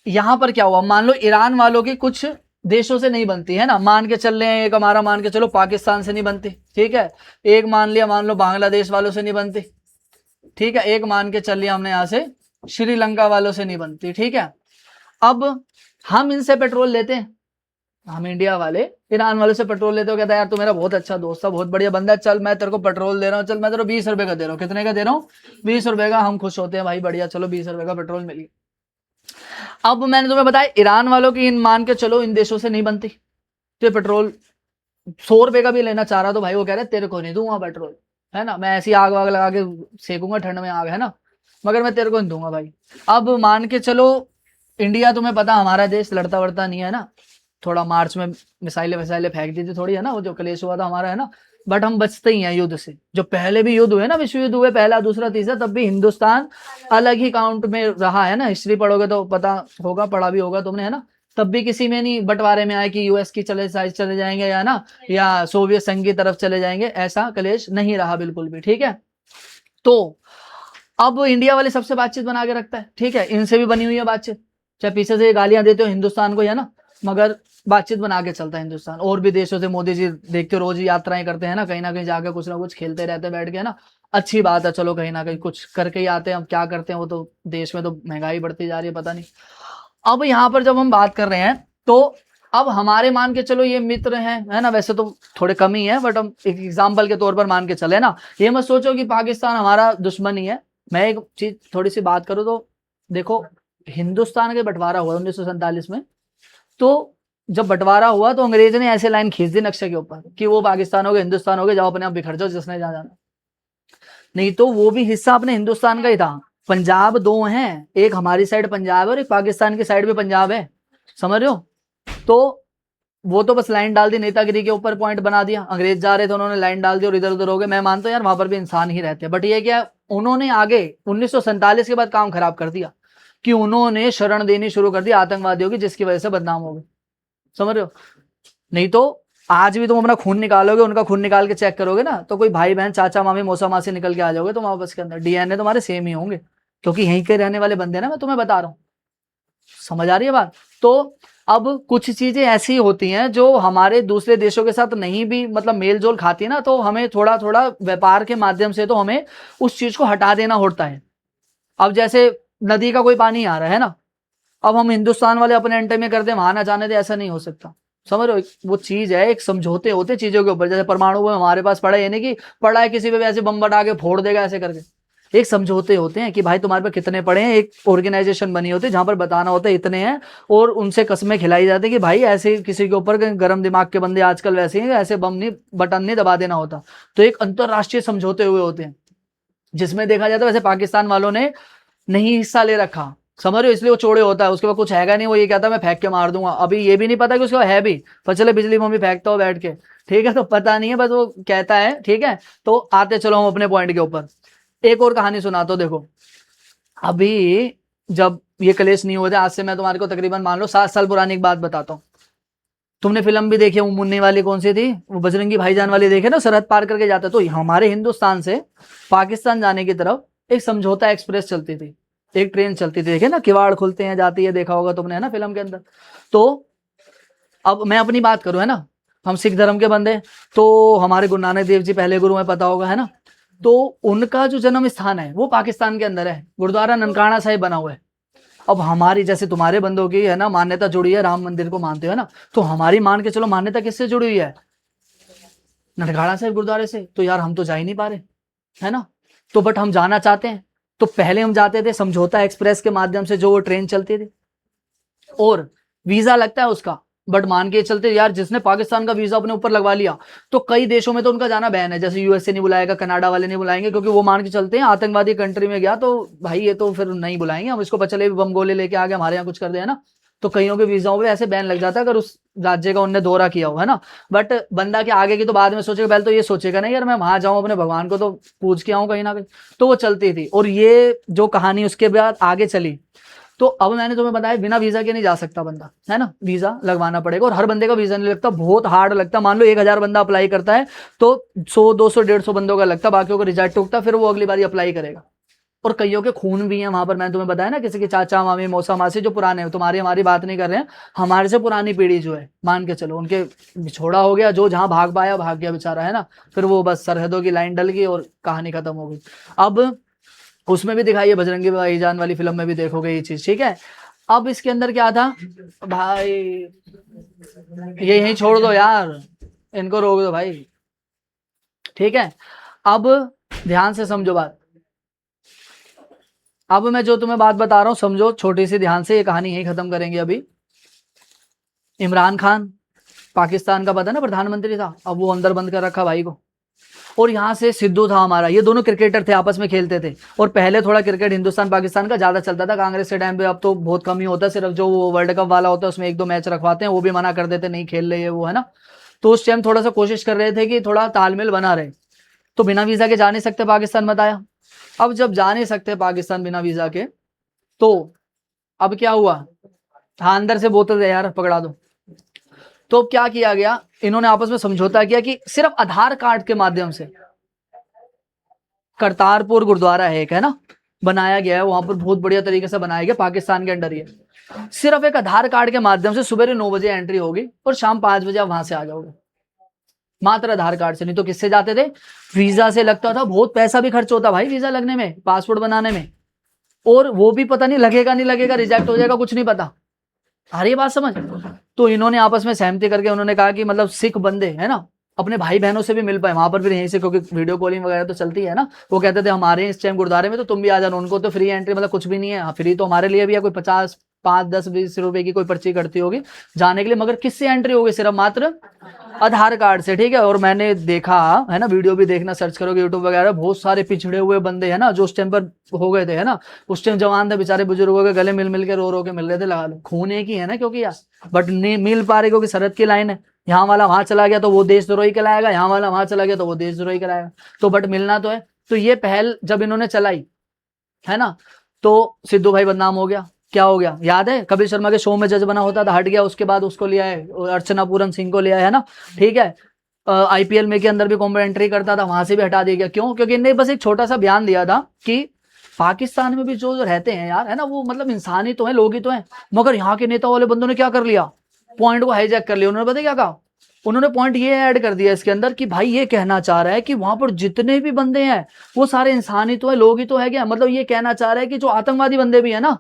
यहाँ पर क्या हुआ, मान लो ईरान वालों की कुछ देशों से नहीं बनती है ना, मान के चल रहे हैं, एक हमारा मान के चलो पाकिस्तान से नहीं बनती, ठीक है, एक मान लिया मान लो बांग्लादेश वालों से नहीं बनती, ठीक है, एक मान के चल लिया हमने यहाँ से श्रीलंका वालों से नहीं बनती, ठीक है। अब हम इनसे पेट्रोल लेते हैं, हम इंडिया वाले ईरान वालों से पेट्रोल लेते हो, कहता है यार तू मेरा बहुत अच्छा दोस्त है, बहुत बढ़िया बंदा है, चल मैं तेरे को पेट्रोल दे रहा हूँ, चल मैं तेरे को 20 रुपए का दे रहा हूँ। कितने का दे रहा हूँ, 20 रुपए का। हम खुश होते हैं भाई, बढ़िया, चलो 20 रुपए का पेट्रोल मिल गया। अब मैंने तुम्हें बताया ईरान वालों की इन मान के चलो इन देशों से नहीं बनती, तो ये पेट्रोल 100 रुपए का भी लेना चाह रहा तो भाई वो कह रहे तेरे को नहीं दूंगा पेट्रोल, है ना, मैं ऐसी आग वाग लगा के सेकूंगा ठंड में आग, है ना, मगर मैं तेरे को नहीं दूंगा भाई। अब मान के चलो इंडिया, तुम्हें पता हमारा देश लड़ता वड़ता नहीं है ना, थोड़ा मार्च में मिसाइलें वसाइलें फेंक दी थी थोड़ी, है ना, वो जो कलेश हुआ था हमारा, है ना, बट हम बचते ही हैं युद्ध से। जो पहले भी युद्ध हुए ना, विश्व युद्ध हुए, पहला दूसरा तीसरा, तब भी हिंदुस्तान अलग ही काउंट में रहा है ना, हिस्ट्री पढ़ोगे तो पता होगा, पढ़ा भी होगा तुमने, है ना, तब भी किसी में नहीं बंटवारे में आया कि यूएस की साइड चले जाएंगे या ना, या सोवियत संघ की तरफ चले जाएंगे, ऐसा कलेश नहीं रहा बिल्कुल भी, ठीक है। तो अब इंडिया वाले सबसे बातचीत बना के रखता है, ठीक है, इनसे भी बनी हुई है बातचीत, चाहे पीछे से गालियां देते हो हिंदुस्तान को, है ना, मगर बातचीत बना के चलता है हिंदुस्तान। और भी देशों से मोदी जी देखते हो रोज यात्राएं करते हैं ना, कहीं ना कहीं जाकर कुछ ना कुछ खेलते रहते हैं बैठ के, ना, अच्छी बात है, चलो कहीं ना कहीं कुछ करके ही आते हैं। अब क्या करते हैं वो तो, देश में तो महंगाई बढ़ती जा रही है, पता नहीं। अब यहाँ पर जब हम बात कर रहे हैं, तो अब हमारे मान के चलो ये मित्र हैं, है ना, वैसे तो थोड़े कम ही है, बट हम एक एग्जाम्पल के तौर पर मान के चले ना, ये मत सोचो कि पाकिस्तान हमारा दुश्मन ही है। मैं एक चीज थोड़ी सी बात करूँ तो देखो, हिंदुस्तान का बंटवारा हुआ 1947 में, तो जब बंटवारा हुआ तो अंग्रेज ने ऐसे लाइन खींच दी नक्शे के ऊपर कि वो पाकिस्तान हो गया, हिंदुस्तान हो गया, जाओ अपने आप बिखर जाओ जिसने जहाँ जाना। नहीं तो वो भी हिस्सा अपने हिंदुस्तान का ही था। पंजाब 2 हैं, एक हमारी साइड पंजाब है और एक पाकिस्तान की साइड भी पंजाब है, समझ रहे हो। तो वो तो बस लाइन डाल दी, नेतागिरी के ऊपर पॉइंट बना दिया, अंग्रेज जा रहे थे उन्होंने लाइन डाल दी और इधर उधर हो गए। मैं मानता हूँ यार वहां पर भी इंसान ही रहते हैं, बट ये क्या, उन्होंने आगे 1947 के बाद काम खराब कर दिया कि उन्होंने शरण देनी शुरू कर दी आतंकवादियों की, जिसकी वजह से बदनाम हो गए, समझ रहे हो। नहीं तो आज भी तुम अपना खून निकालोगे, उनका खून निकाल के चेक करोगे ना, तो कोई भाई बहन चाचा मामी मौसा मासी निकल के आ जाओगे तुम आपस के अंदर, डीएनए तुम्हारे सेम ही होंगे, क्योंकि यहीं के रहने वाले बंदे ना, मैं तुम्हें बता रहा हूँ, समझ आ रही है बात। तो अब कुछ चीजें ऐसी होती हैं जो हमारे दूसरे देशों के साथ नहीं भी मतलब मेल जोल खाती है ना, तो हमें थोड़ा थोड़ा व्यापार के माध्यम से तो हमें उस चीज को हटा देना होता है। अब जैसे नदी का कोई पानी आ रहा है ना, अब हम हिंदुस्तान वाले अपने एंटे में करते वहां ना जाने दे, ऐसा नहीं हो सकता। समझ रहे हो, वो चीज है, एक समझौते होते चीजों के ऊपर। जैसे परमाणु बम हमारे पास पड़ा है, यानी कि पड़ा है, किसी पे भी ऐसे बम बटा के फोड़ देगा ऐसे करके, एक समझौते होते हैं कि भाई तुम्हारे पे कितने पड़े हैं, एक ऑर्गेनाइजेशन बनी होती है जहां पर बताना होता है इतने हैं, और उनसे कस्में खिलाई जाती है कि भाई ऐसे किसी के ऊपर, गर्म दिमाग के बंदे आजकल वैसे हैं, ऐसे बम नहीं, बटन नहीं दबा देना होता। तो एक अंतरराष्ट्रीय समझौते हुए होते हैं, जिसमें देखा जाता है वैसे पाकिस्तान वालों ने नहीं हिस्सा ले रखा, समझ रहे हो, इसलिए वो चोड़े होता है। उसके बाद कुछ हैगा नहीं, वो ये कहता है मैं फेंक के मार दूंगा। अभी ये भी नहीं पता कि उसके बाद है भी, पर चले बिजली बम भी फेंकता हो बैठ के, ठीक है, तो पता नहीं है, बस वो कहता है, ठीक है। तो आते चलो हम अपने पॉइंट के ऊपर, एक और कहानी सुनाता हूं। देखो अभी जब ये कलेश नहीं होते, आज से मैं तुम्हारे को तकरीबन मान लो 7 साल पुरानी एक बात बताता हूँ। तुमने फिल्म भी देखी वो मुन्नी वाली, कौन सी थी वो, बजरंगी भाईजान वाली, देखे ना, सरहद पार करके जाता। तो हमारे हिंदुस्तान से पाकिस्तान जाने की तरफ एक समझौता एक्सप्रेस चलती थी, एक ट्रेन चलती थी, देखे ना, किवाड़ खुलते हैं जाती है, देखा होगा तुमने, है ना, फिल्म के अंदर। तो अब मैं अपनी बात करूं, है ना, हम सिख धर्म के बंदे, तो हमारे गुरु नानक देव जी पहले गुरु में, पता होगा, है ना। तो उनका जो जन्म स्थान है वो पाकिस्तान के अंदर है, गुरुद्वारा ननकाना साहिब बना हुआ है। अब हमारी जैसे तुम्हारे बंदों की, है ना, मान्यता जुड़ी है, राम मंदिर को मानते हो, है ना, तो हमारी मान के चलो मान्यता किससे जुड़ी हुई है, ननकाना साहिब गुरुद्वारे से। तो यार हम तो जा ही नहीं पा रहे, है ना, तो बट हम जाना चाहते हैं। तो पहले हम जाते थे समझौता एक्सप्रेस के माध्यम से, जो वो ट्रेन चलती थी, और वीजा लगता है उसका, बट मान के चलते यार, जिसने पाकिस्तान का वीजा अपने ऊपर लगवा लिया, तो कई देशों में तो उनका जाना बैन है। जैसे यूएसए नहीं बुलाएगा, कनाडा वाले नहीं बुलाएंगे, क्योंकि वो मान के चलते हैं आतंकवादी कंट्री में गया तो भाई ये तो फिर नहीं बुलाएंगे हम इसको, बचले बम गोले लेके आ गए हमारे यहाँ कुछ कर दे, है ना। तो कईयों के वीजाओं पे ऐसे बैन लग जाता है अगर उस राज्य का उनने दौरा किया हो, है ना। बट बंदा के आगे की तो बाद में सोचेगा, पहले तो ये सोचेगा ना यार मैं वहां जाऊं, अपने भगवान को तो पूज के आऊं कहीं ना कहीं। तो वो चलती थी, और ये जो कहानी उसके बाद आगे चली, तो अब मैंने तुम्हें बताया बिना वीजा के नहीं जा सकता बंदा, है ना, वीजा लगवाना पड़ेगा। और हर बंदे का वीजा नहीं लगता, बहुत हार्ड लगता। मान लो 1000 बंदा अप्लाई करता है तो 100 200 150 बंदों का लगता, बाकियों को रिजेक्ट होता, फिर वो अगली बार अप्लाई करेगा। और कईयों के खून भी हैं वहां पर, मैंने तुम्हें बताया ना, किसी के चाचा मामी मौसा मासी जो पुराने हैं, तुम्हारी हमारी बात नहीं कर रहे हैं, हमारे से पुरानी पीढ़ी जो है, मान के चलो उनके छोड़ा हो गया, जो जहां भाग पाया भाग गया बेचारा, है ना। फिर वो बस सरहदों की लाइन डल गई और कहानी खत्म हो गई। अब उसमें भी दिखाई है, बजरंगी भाईजान वाली फिल्म में भी देखोगे ये चीज, ठीक है। अब इसके अंदर क्या था भाई, ये यहीं छोड़ दो यार, इनको रोक दो भाई, ठीक है। अब ध्यान से समझो बात, अब मैं जो तुम्हें बात बता रहा हूं समझो छोटी सी ध्यान से, ये कहानी यहीं खत्म करेंगे अभी। इमरान खान पाकिस्तान का पता ना प्रधानमंत्री था, अब वो अंदर बंद कर रखा भाई को। और यहाँ से सिद्धू था हमारा, ये दोनों क्रिकेटर थे, आपस में खेलते थे। और पहले थोड़ा क्रिकेट हिंदुस्तान पाकिस्तान का ज्यादा चलता था कांग्रेस के टाइम पे, अब तो बहुत कम ही होता है, सिर्फ जो वो वर्ल्ड कप वाला होता है उसमें 1-2 मैच रखवाते हैं, वो भी मना कर देते नहीं खेल रहे वो, है ना। तो उस टाइम थोड़ा सा कोशिश कर रहे थे कि थोड़ा तालमेल बना रहे। तो बिना वीजा के जा नहीं सकते पाकिस्तान, बताया। अब जब जा नहीं सकते पाकिस्तान बिना वीजा के, तो अब क्या हुआ, हाँ अंदर से बोतल दे यार पकड़ा दो। तो क्या किया गया, इन्होंने आपस में समझौता किया कि सिर्फ आधार कार्ड के माध्यम से, करतारपुर गुरुद्वारा है एक, है ना, बनाया गया है वहां पर, बहुत बढ़िया तरीके से बनाया गया, पाकिस्तान के अंडर ही है। सिर्फ एक आधार कार्ड के माध्यम से सुबह 9 बजे एंट्री होगी और शाम 5 बजे आप वहां से आ जाओगे, मात्र आधार कार्ड से। नहीं तो किससे जाते थे, वीजा से लगता था, बहुत पैसा भी खर्च होता भाई वीजा लगने में, पासपोर्ट बनाने में, और वो भी पता नहीं लगेगा नहीं लगेगा, रिजेक्ट हो जाएगा, कुछ नहीं पता। आ रही है बात समझ। तो इन्होंने आपस में सहमति करके उन्होंने कहा कि मतलब सिख बंदे, है ना, अपने भाई बहनों से भी मिल पाए वहां पर, फिर यहीं से, क्योंकि वीडियो कॉलिंग वगैरह तो चलती है ना। वो कहते थे हमारे इस टाइम गुरुद्वारे में, तो तुम भी आ जाना, उनको तो फ्री एंट्री मतलब कुछ भी नहीं है, फ्री तो हमारे लिए भी है, कोई 50 5 10 20 रुपए की कोई पर्ची कटती होगी जाने के लिए, मगर किससे एंट्री होगी, सिर्फ मात्र आधार कार्ड से, ठीक है। और मैंने देखा, है ना, वीडियो भी देखना, सर्च करोगे यूट्यूब वगैरह, बहुत सारे पिछड़े हुए बंदे, है ना, जो उस टाइम पर हो गए थे, है ना, उस टाइम जवान थे बेचारे, बुजुर्गों के गले मिल मिल के रो रो के मिल रहे थे, लगा लो खून एक ही है ना, क्योंकि यार बट नहीं मिल पा रहे क्योंकि सरहद की लाइन है, यहाँ वाला वहां चला गया तो वो देशद्रोही कहलाएगा, यहाँ वाला वहां चला गया तो वो देशद्रोही कहलाएगा, तो बट मिलना तो है। तो ये पहल जब इन्होंने चलाई, है ना, तो सिद्धू भाई बदनाम हो गया। क्या हो गया याद है, कपिल शर्मा के शो में जज बना होता था, हट गया, उसके बाद उसको लिया है अर्चना पूरन सिंह को लिया है ना, ठीक है। आईपीएल में के अंदर भी कॉमेंट्री करता था, वहां से भी हटा दिया गया, क्यों, क्योंकि इन्हें बस एक छोटा सा बयान दिया था कि पाकिस्तान में भी जो रहते हैं यार, है ना, वो मतलब इंसान ही तो है, लोग ही तो हैं, मगर यहाँ के नेता वाले बंदों ने क्या कर लिया, पॉइंट को हाईजैक कर लिया। उन्होंने पता क्या कहा, उन्होंने पॉइंट ये ऐड कर दिया इसके अंदर कि भाई ये कहना चाह रहा है कि वहां पर जितने भी बंदे हैं वो सारे इंसान ही तो है, लोग ही तो है क्या, मतलब ये कहना चाह रहा है कि जो आतंकवादी बंदे भी है ना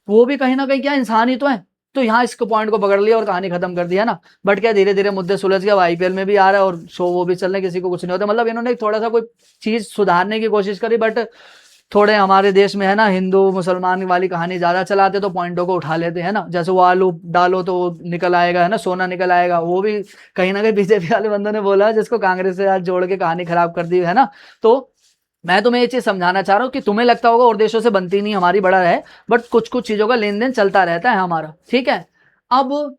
वो भी कहीं ना कहीं क्या इंसान ही तो है। तो यहाँ इसको पॉइंट को पकड़ लिया और कहानी खत्म कर दिया ना। बट क्या धीरे धीरे मुद्दे सुलझ गए, आईपीएल में भी आ रहा है और शो वो भी चल रहे, किसी को कुछ नहीं होता। मतलब इन्होंने थोड़ा सा कोई चीज सुधारने की कोशिश करी, बट थोड़े हमारे देश में है ना हिंदू मुसलमान वाली कहानी ज्यादा चलाते तो पॉइंटों को उठा लेते हैं ना, जैसे वो आलू डालो तो वो निकल आएगा है ना, सोना निकल आएगा। वो भी कहीं ना कहीं बीजेपी वाले बंदों ने बोला जिसको कांग्रेस से आज जोड़ के कहानी खराब कर दी है ना। तो मैं तुम्हें ये चीज समझाना चाह रहा हूँ कि तुम्हें लगता होगा और देशों से बनती नहीं, हमारी बड़ा है, बट कुछ कुछ चीजों का लेन देन चलता रहता है हमारा, ठीक है। अब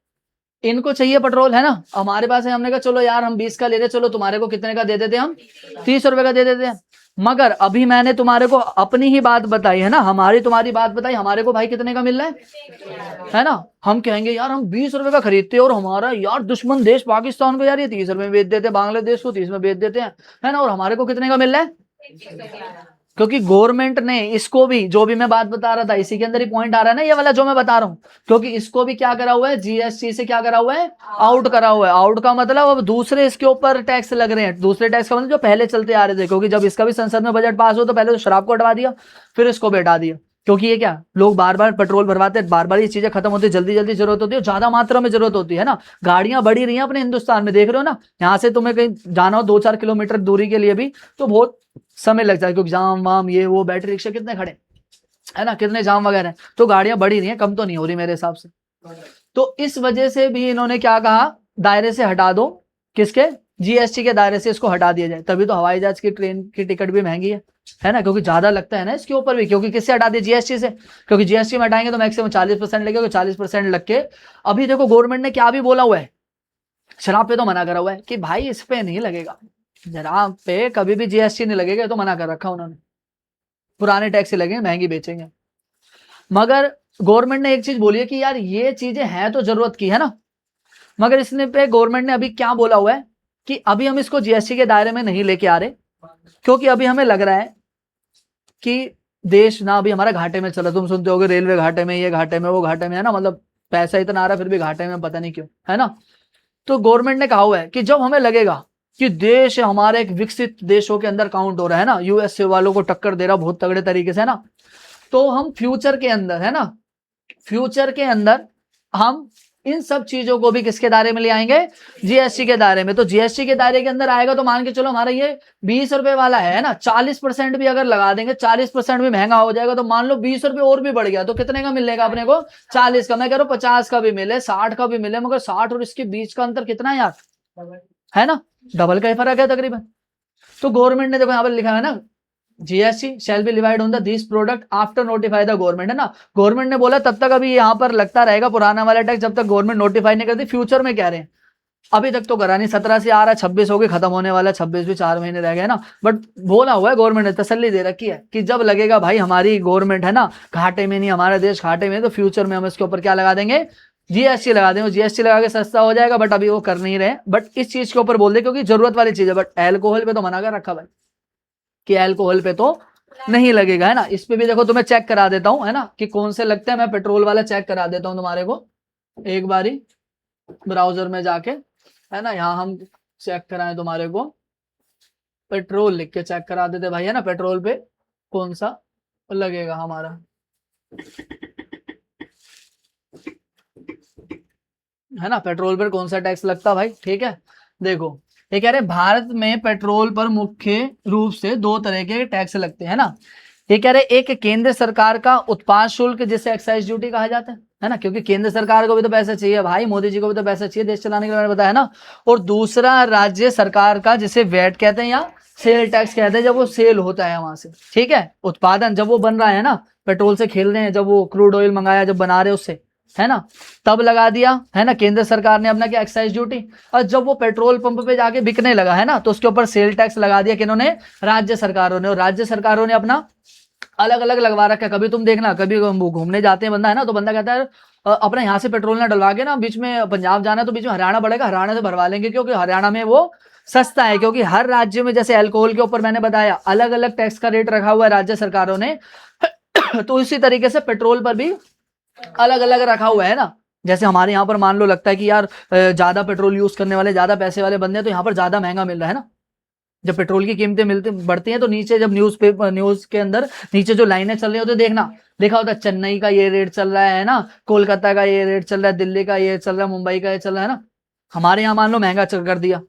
इनको चाहिए पेट्रोल है ना, हमारे पास है, हमने कहा चलो यार हम 20 का ले रहे, चलो तुम्हारे को कितने का दे देते हम, 30 रुपए का दे देते हैं। मगर अभी मैंने तुम्हारे को अपनी ही बात बताई है ना, हमारी तुम्हारी बात बताई, हमारे को भाई कितने का मिल रहा है ना। हम कहेंगे यार हम 20 रुपए का खरीदते हैं और हमारा यार दुश्मन देश पाकिस्तान को यार ये 30 रुपए में बेच देते हैं, बांग्लादेश को 30 में बेच देते हैं, है ना, और हमारे को कितने का मिल रहा है। क्योंकि गवर्नमेंट ने इसको भी, जो भी मैं बात बता रहा था इसी के अंदर ही पॉइंट आ रहा है ना ये वाला जो मैं बता रहा हूं, क्योंकि इसको भी क्या करा हुआ है, जीएसटी से क्या करा हुआ है, आउट करा हुआ है। आउट का मतलब अब दूसरे इसके ऊपर टैक्स लग रहे हैं, दूसरे टैक्स का मतलब जो पहले चलते आ रहे थे, क्योंकि जब इसका भी संसद में बजट पास हो तो पहले तो शराब को हटवा दिया, फिर इसको भी हटा दिया। क्योंकि ये क्या, लोग बार बार पेट्रोल भरवाते हैं, बार बार ये चीजें खत्म होती है, जल्दी जल्दी जरूरत होती है, ज्यादा मात्रा में जरूरत होती है ना। गाड़ियां बढ़ी रही हैं अपने हिंदुस्तान में, देख रहे हो ना, यहाँ से तुम्हें कहीं जाना हो 2-4 किलोमीटर दूरी के लिए भी तो बहुत समय लगता है, क्योंकि जाम वाम ये वो, बैटरी रिक्शा कितने खड़े है ना, कितने जाम वगैरह हैं, तो गाड़ियां बढ़ी रही हैं, कम तो नहीं हो रही मेरे हिसाब से। तो इस वजह से भी इन्होंने क्या कहा, दायरे से हटा दो, किसके, जीएसटी के दायरे से इसको हटा दिया जाए। तभी तो हवाई जहाज की ट्रेन की टिकट भी महंगी है ना, क्योंकि ज्यादा लगता है ना इसके ऊपर भी, क्योंकि किससे हटा दिया, जीएसटी से। क्योंकि जीएसटी में हटाएंगे तो मैक्सिमम 40% लगेगा, 40% लग के अभी देखो गवर्नमेंट ने क्या भी बोला हुआ है, शराब पे तो मना करा हुआ है कि भाई इस पे नहीं लगेगा, शराब पे कभी भी जीएसटी नहीं लगेगा, तो मना कर रखा उन्होंने, पुराने टैक्स से लगेंगे, महंगी बेचेंगे। मगर गवर्नमेंट ने एक चीज बोली है कि यार ये चीजें हैं तो जरूरत की है ना, मगर इसने पे गवर्नमेंट ने अभी क्या बोला हुआ है कि अभी हम इसको जीएसटी के दायरे में नहीं लेके आ रहे, क्योंकि अभी हमें लग रहा है कि देश ना अभी हमारा घाटे में चला। तुम सुनते होगे रेलवे घाटे में, ये घाटे में, वो घाटे में, है ना, मतलब पैसा इतना आ रहा है फिर भी घाटे में, पता नहीं क्यों, है ना। तो गवर्नमेंट ने कहा हुआ है कि जब हमें लगेगा कि देश हमारे एक विकसित देशों के अंदर काउंट हो रहा है ना, यूएसए वालों को टक्कर दे रहा बहुत तगड़े तरीके से, है ना, तो हम फ्यूचर के अंदर, है ना, फ्यूचर के अंदर हम इन सब चीजों को भी किसके दायरे में ले आएंगे, जीएसटी के दायरे में। तो जीएसटी के दायरे के अंदर आएगा तो मान के चलो हमारा ये 20 रुपए वाला है ना, 40% भी अगर लगा देंगे, 40% भी महंगा हो जाएगा, तो मान लो 20 रुपए और भी बढ़ गया, तो कितने का मिलेगा अपने को, 40 का। मैं कह रहा हूं 50 का भी मिले, 60 का भी मिले, मगर 60 और इसके बीच का अंतर कितना है यार, है ना, डबल का ही फर्क है तकरीबन। तो गवर्नमेंट ने देखो यहाँ पर लिखा है ना, GST shall be divide on the this product after notify the government, है ना। गवर्नमेंट ने बोला तब तक अभी यहाँ पर लगता रहेगा पुराना वाला टैक्स, जब तक गवर्नमेंट नोटिफाई नहीं करती। फ्यूचर में कह रहे हैं, अभी तक तो करा नहीं, 17 से आ रहा है, 26 हो गई, खत्म होने वाला, 26 भी 4 महीने रह गए ना। बट बोला हुआ है गवर्नमेंट ने, तसल्ली दे रखी है कि जब लगेगा भाई हमारी गवर्नमेंट है ना घाटे में नहीं, हमारा देश घाटे में, तो फ्यूचर में हम इसके ऊपर क्या लगा देंगे, जीएसटी लगा देंगे। जीएसटी लगा के सस्ता हो जाएगा, बट अभी वो कर नहीं रहे। बट इस चीज के ऊपर बोल दे क्योंकि जरूरत वाली चीज है। बट एल्कोहल पे तो मना कर रखा भाई कि एल्कोहल पे तो नहीं लगेगा, है ना। इस पे भी देखो तुम्हें चेक करा देता हूं, है ना, कि कौन से लगते हैं। मैं पेट्रोल वाला चेक करा देता हूं तुम्हारे को एक बारी ब्राउजर में जाके, है ना। यहाँ हम चेक कराएं तुम्हारे को, पेट्रोल लिख के चेक करा देते भाई, है ना, पेट्रोल पे कौन सा लगेगा हमारा, है ना, पेट्रोल पर कौन सा टैक्स लगता भाई, ठीक है। देखो ये कह रहे भारत में पेट्रोल पर मुख्य रूप से 2 तरह के टैक्स लगते हैं ना। ये कह रहे एक केंद्र सरकार का उत्पाद शुल्क जिसे एक्साइज ड्यूटी कहा जाता है ना, क्योंकि केंद्र सरकार को भी तो पैसा चाहिए भाई, मोदी जी को भी तो पैसा चाहिए देश चलाने के लिए, मैंने बताया ना। और दूसरा राज्य सरकार का जिसे वैट कहते हैं या सेल टैक्स कहते हैं, जब वो सेल होता है वहां से, ठीक है, उत्पादन जब वो बन रहा है ना, पेट्रोल से खेल रहे हैं, जब वो क्रूड ऑयल मंगाया जब बना रहे उससे, है ना, तब लगा दिया, है ना, केंद्र सरकार ने अपना क्या एक्साइज ड्यूटी। और जब वो पेट्रोल पंप पे जाके बिकने लगा, है ना, तो उसके ऊपर सेल टैक्स लगा दिया किन्होंने, राज्य सरकारों ने। और राज्य सरकारों ने अपना अलग अलग लगवा रखा है। कभी तुम देखना, कभी घूमने जाते हैं बंदा, है ना, तो बंदा कहता है अपने यहाँ से पेट्रोल ना डलवा के ना बीच में पंजाब जाना है तो बीच में हरियाणा पड़ेगा, हरियाणा से भरवा लेंगे, क्योंकि हरियाणा में वो सस्ता है। क्योंकि हर राज्य में जैसे अल्कोहल के ऊपर मैंने बताया अलग अलग टैक्स का रेट रखा हुआ है राज्य सरकारों ने, तो इसी तरीके से पेट्रोल पर भी अलग अलग रखा हुआ है ना। जैसे हमारे यहाँ पर मान लो लगता है कि यार ज्यादा पेट्रोल यूज करने वाले, ज्यादा पैसे वाले बंदे हैं, तो यहाँ पर ज्यादा महंगा मिल रहा है ना। जब पेट्रोल की कीमतें बढ़ती हैं तो नीचे जब न्यूज के अंदर नीचे जो लाइनें चल रही होती है, देखना लिखा होता है चेन्नई का ये रेट चल रहा है ना, कोलकाता का ये रेट चल रहा है, दिल्ली का ये चल रहा है, मुंबई का ये चल रहा है ना। हमारे यहाँ मान लो महंगा कर दिया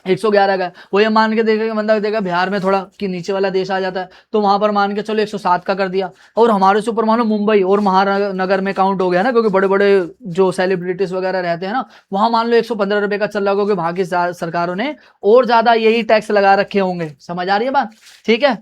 111 का, वो ये मान के देखेगा बंदा, देगा बिहार में थोड़ा कि नीचे वाला देश आ जाता है, तो वहां पर मान के चलो 107 का कर दिया, और हमारे से ऊपर मान लो मुंबई और महानगर में काउंट हो गया ना, क्योंकि बड़े बड़े जो सेलिब्रिटीज वगैरह रहते हैं ना, वहां मान लो 115 रुपए का चल रहा होगा, क्योंकि वहां की सरकारों ने और ज्यादा यही टैक्स लगा रखे होंगे। समझ आ रही है बात? ठीक है,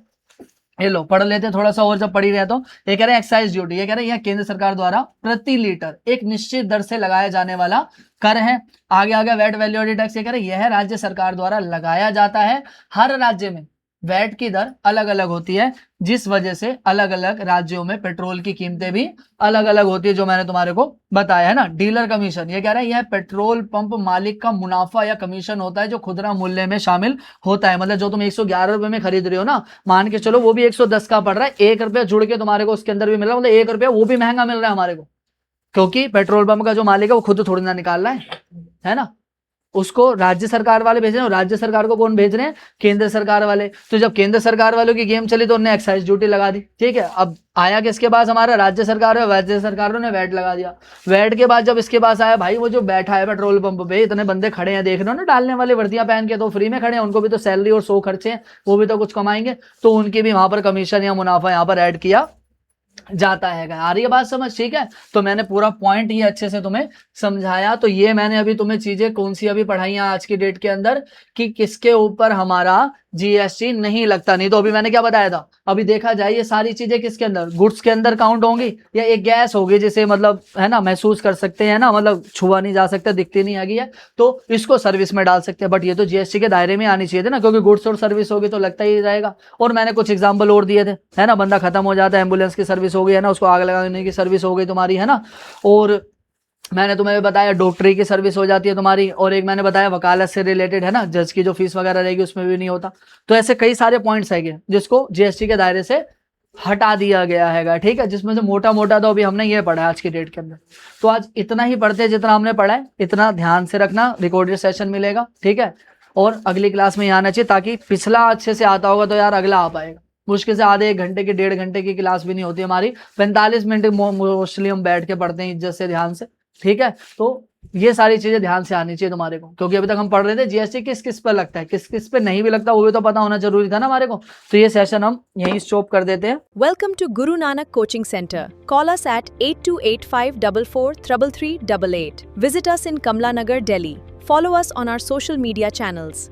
ये लो पढ़ लेते हैं थोड़ा सा और, जब पढ़ी रहे तो ये कह रहे हैं एक्साइज ड्यूटी, ये कह रहे हैं यह केंद्र सरकार द्वारा प्रति लीटर एक निश्चित दर से लगाया जाने वाला कर है। आगे आगे वैट वैल्यू एडेड टैक्स, ये कह रहे हैं यह राज्य सरकार द्वारा लगाया जाता है। हर राज्य में वैट की दर अलग अलग होती है, जिस वजह से अलग अलग राज्यों में पेट्रोल की कीमतें भी अलग अलग होती है, जो मैंने तुम्हारे को बताया है ना। डीलर कमीशन, ये कह रहा है यह पेट्रोल पंप मालिक का मुनाफा या कमीशन होता है, जो खुदरा मूल्य में शामिल होता है। मतलब जो तुम 111 रुपए में खरीद रहे हो ना, मान के चलो वो भी 110 का पड़ रहा है, 1 रुपया जुड़ के तुम्हारे को उसके अंदर भी मिल रहा है, मतलब 1 रुपया वो भी महंगा मिल रहा है हमारे को, क्योंकि पेट्रोल पंप का जो मालिक है वो खुद थोड़ी ना निकाल रहा है ना, उसको राज्य सरकार वाले भेज रहे हैं, और राज्य सरकार को कौन भेज रहे हैं? केंद्र सरकार वाले। तो जब केंद्र सरकार वालों की गेम चली तो उन्होंने एक्साइज ड्यूटी लगा दी, ठीक है। अब आया किसके पास? हमारा राज्य सरकार है, राज्य सरकारों ने वैट लगा दिया। वैट के बाद जब इसके पास आया, भाई वो जो बैठा है पेट्रोल पंप पे, इतने बंदे खड़े हैं, देख रहे हो ना, डालने वाले वर्दियां पहन के, तो फ्री में खड़े हैं, उनको भी तो सैलरी और 100 खर्चे हैं, वो भी तो कुछ कमाएंगे, तो उनकी भी वहां पर कमीशन या मुनाफा यहाँ पर ऐड किया जाता है। आ रही है बात समझ? ठीक है, तो मैंने पूरा पॉइंट ये अच्छे से तुम्हें समझाया। तो ये मैंने अभी तुम्हें चीजें कौन सी अभी पढ़ाई आज की डेट के अंदर, कि किसके ऊपर हमारा जीएसटी नहीं लगता। नहीं तो अभी मैंने क्या बताया था, अभी देखा जाए ये सारी चीजें किसके अंदर, गुड्स के अंदर काउंट होंगी, या एक गैस होगी जिसे मतलब है ना महसूस कर सकते हैं ना, मतलब छुआ नहीं जा सकता, दिखती नहीं आगी है, तो इसको सर्विस में डाल सकते हैं, बट ये तो जीएसटी के दायरे में आनी चाहिए थी ना, क्योंकि गुड्स और सर्विस होगी तो लगता ही रहेगा। और मैंने कुछ एग्जाम्पल और दिए थे, है ना, बंदा खत्म हो जाता है, एम्बुलेंस की सर्विस हो गई है ना, उसको आग लगाने की सर्विस हो गई तुम्हारी, है ना, और मैंने तुम्हें बताया डॉक्टरी की सर्विस हो जाती है तुम्हारी, और एक मैंने बताया वकालत से रिलेटेड, है ना, जज की जो फीस वगैरह रहेगी उसमें भी नहीं होता। तो ऐसे कई सारे पॉइंट्स है जिसको जीएसटी के दायरे से हटा दिया गया है, ठीक है, जिसमें से मोटा मोटा तो अभी हमने ये पढ़ा है आज की डेट के अंदर। तो आज इतना ही पढ़ते हैं जितना हमने पढ़ा है, इतना ध्यान से रखना, रिकॉर्डेड सेशन मिलेगा, ठीक है, और अगली क्लास में ये आना चाहिए, ताकि पिछला अच्छे से आता होगा तो यार अगला आ पाएगा। मुश्किल से आधे 1 घंटे की 1.5 घंटे की क्लास भी नहीं होती हमारी, 45 मिनट मोस्टली हम बैठ के पढ़ते हैं इज्जत से, ध्यान से, ठीक है। तो ये सारी चीजें ध्यान से आनी चाहिए तुम्हारे को, क्योंकि अभी तक हम पढ़ रहे थे जीएसटी किस किस पर लगता है, किस किस पे नहीं भी लगता, वो भी तो पता होना जरूरी था ना हमारे को। तो ये सेशन हम यहीं स्टॉप कर देते हैं। Welcome to Guru Nanak coaching centre. Call us at 8285443388. Visit us in Kamla Nagar, Delhi. Follow us on our social media channels.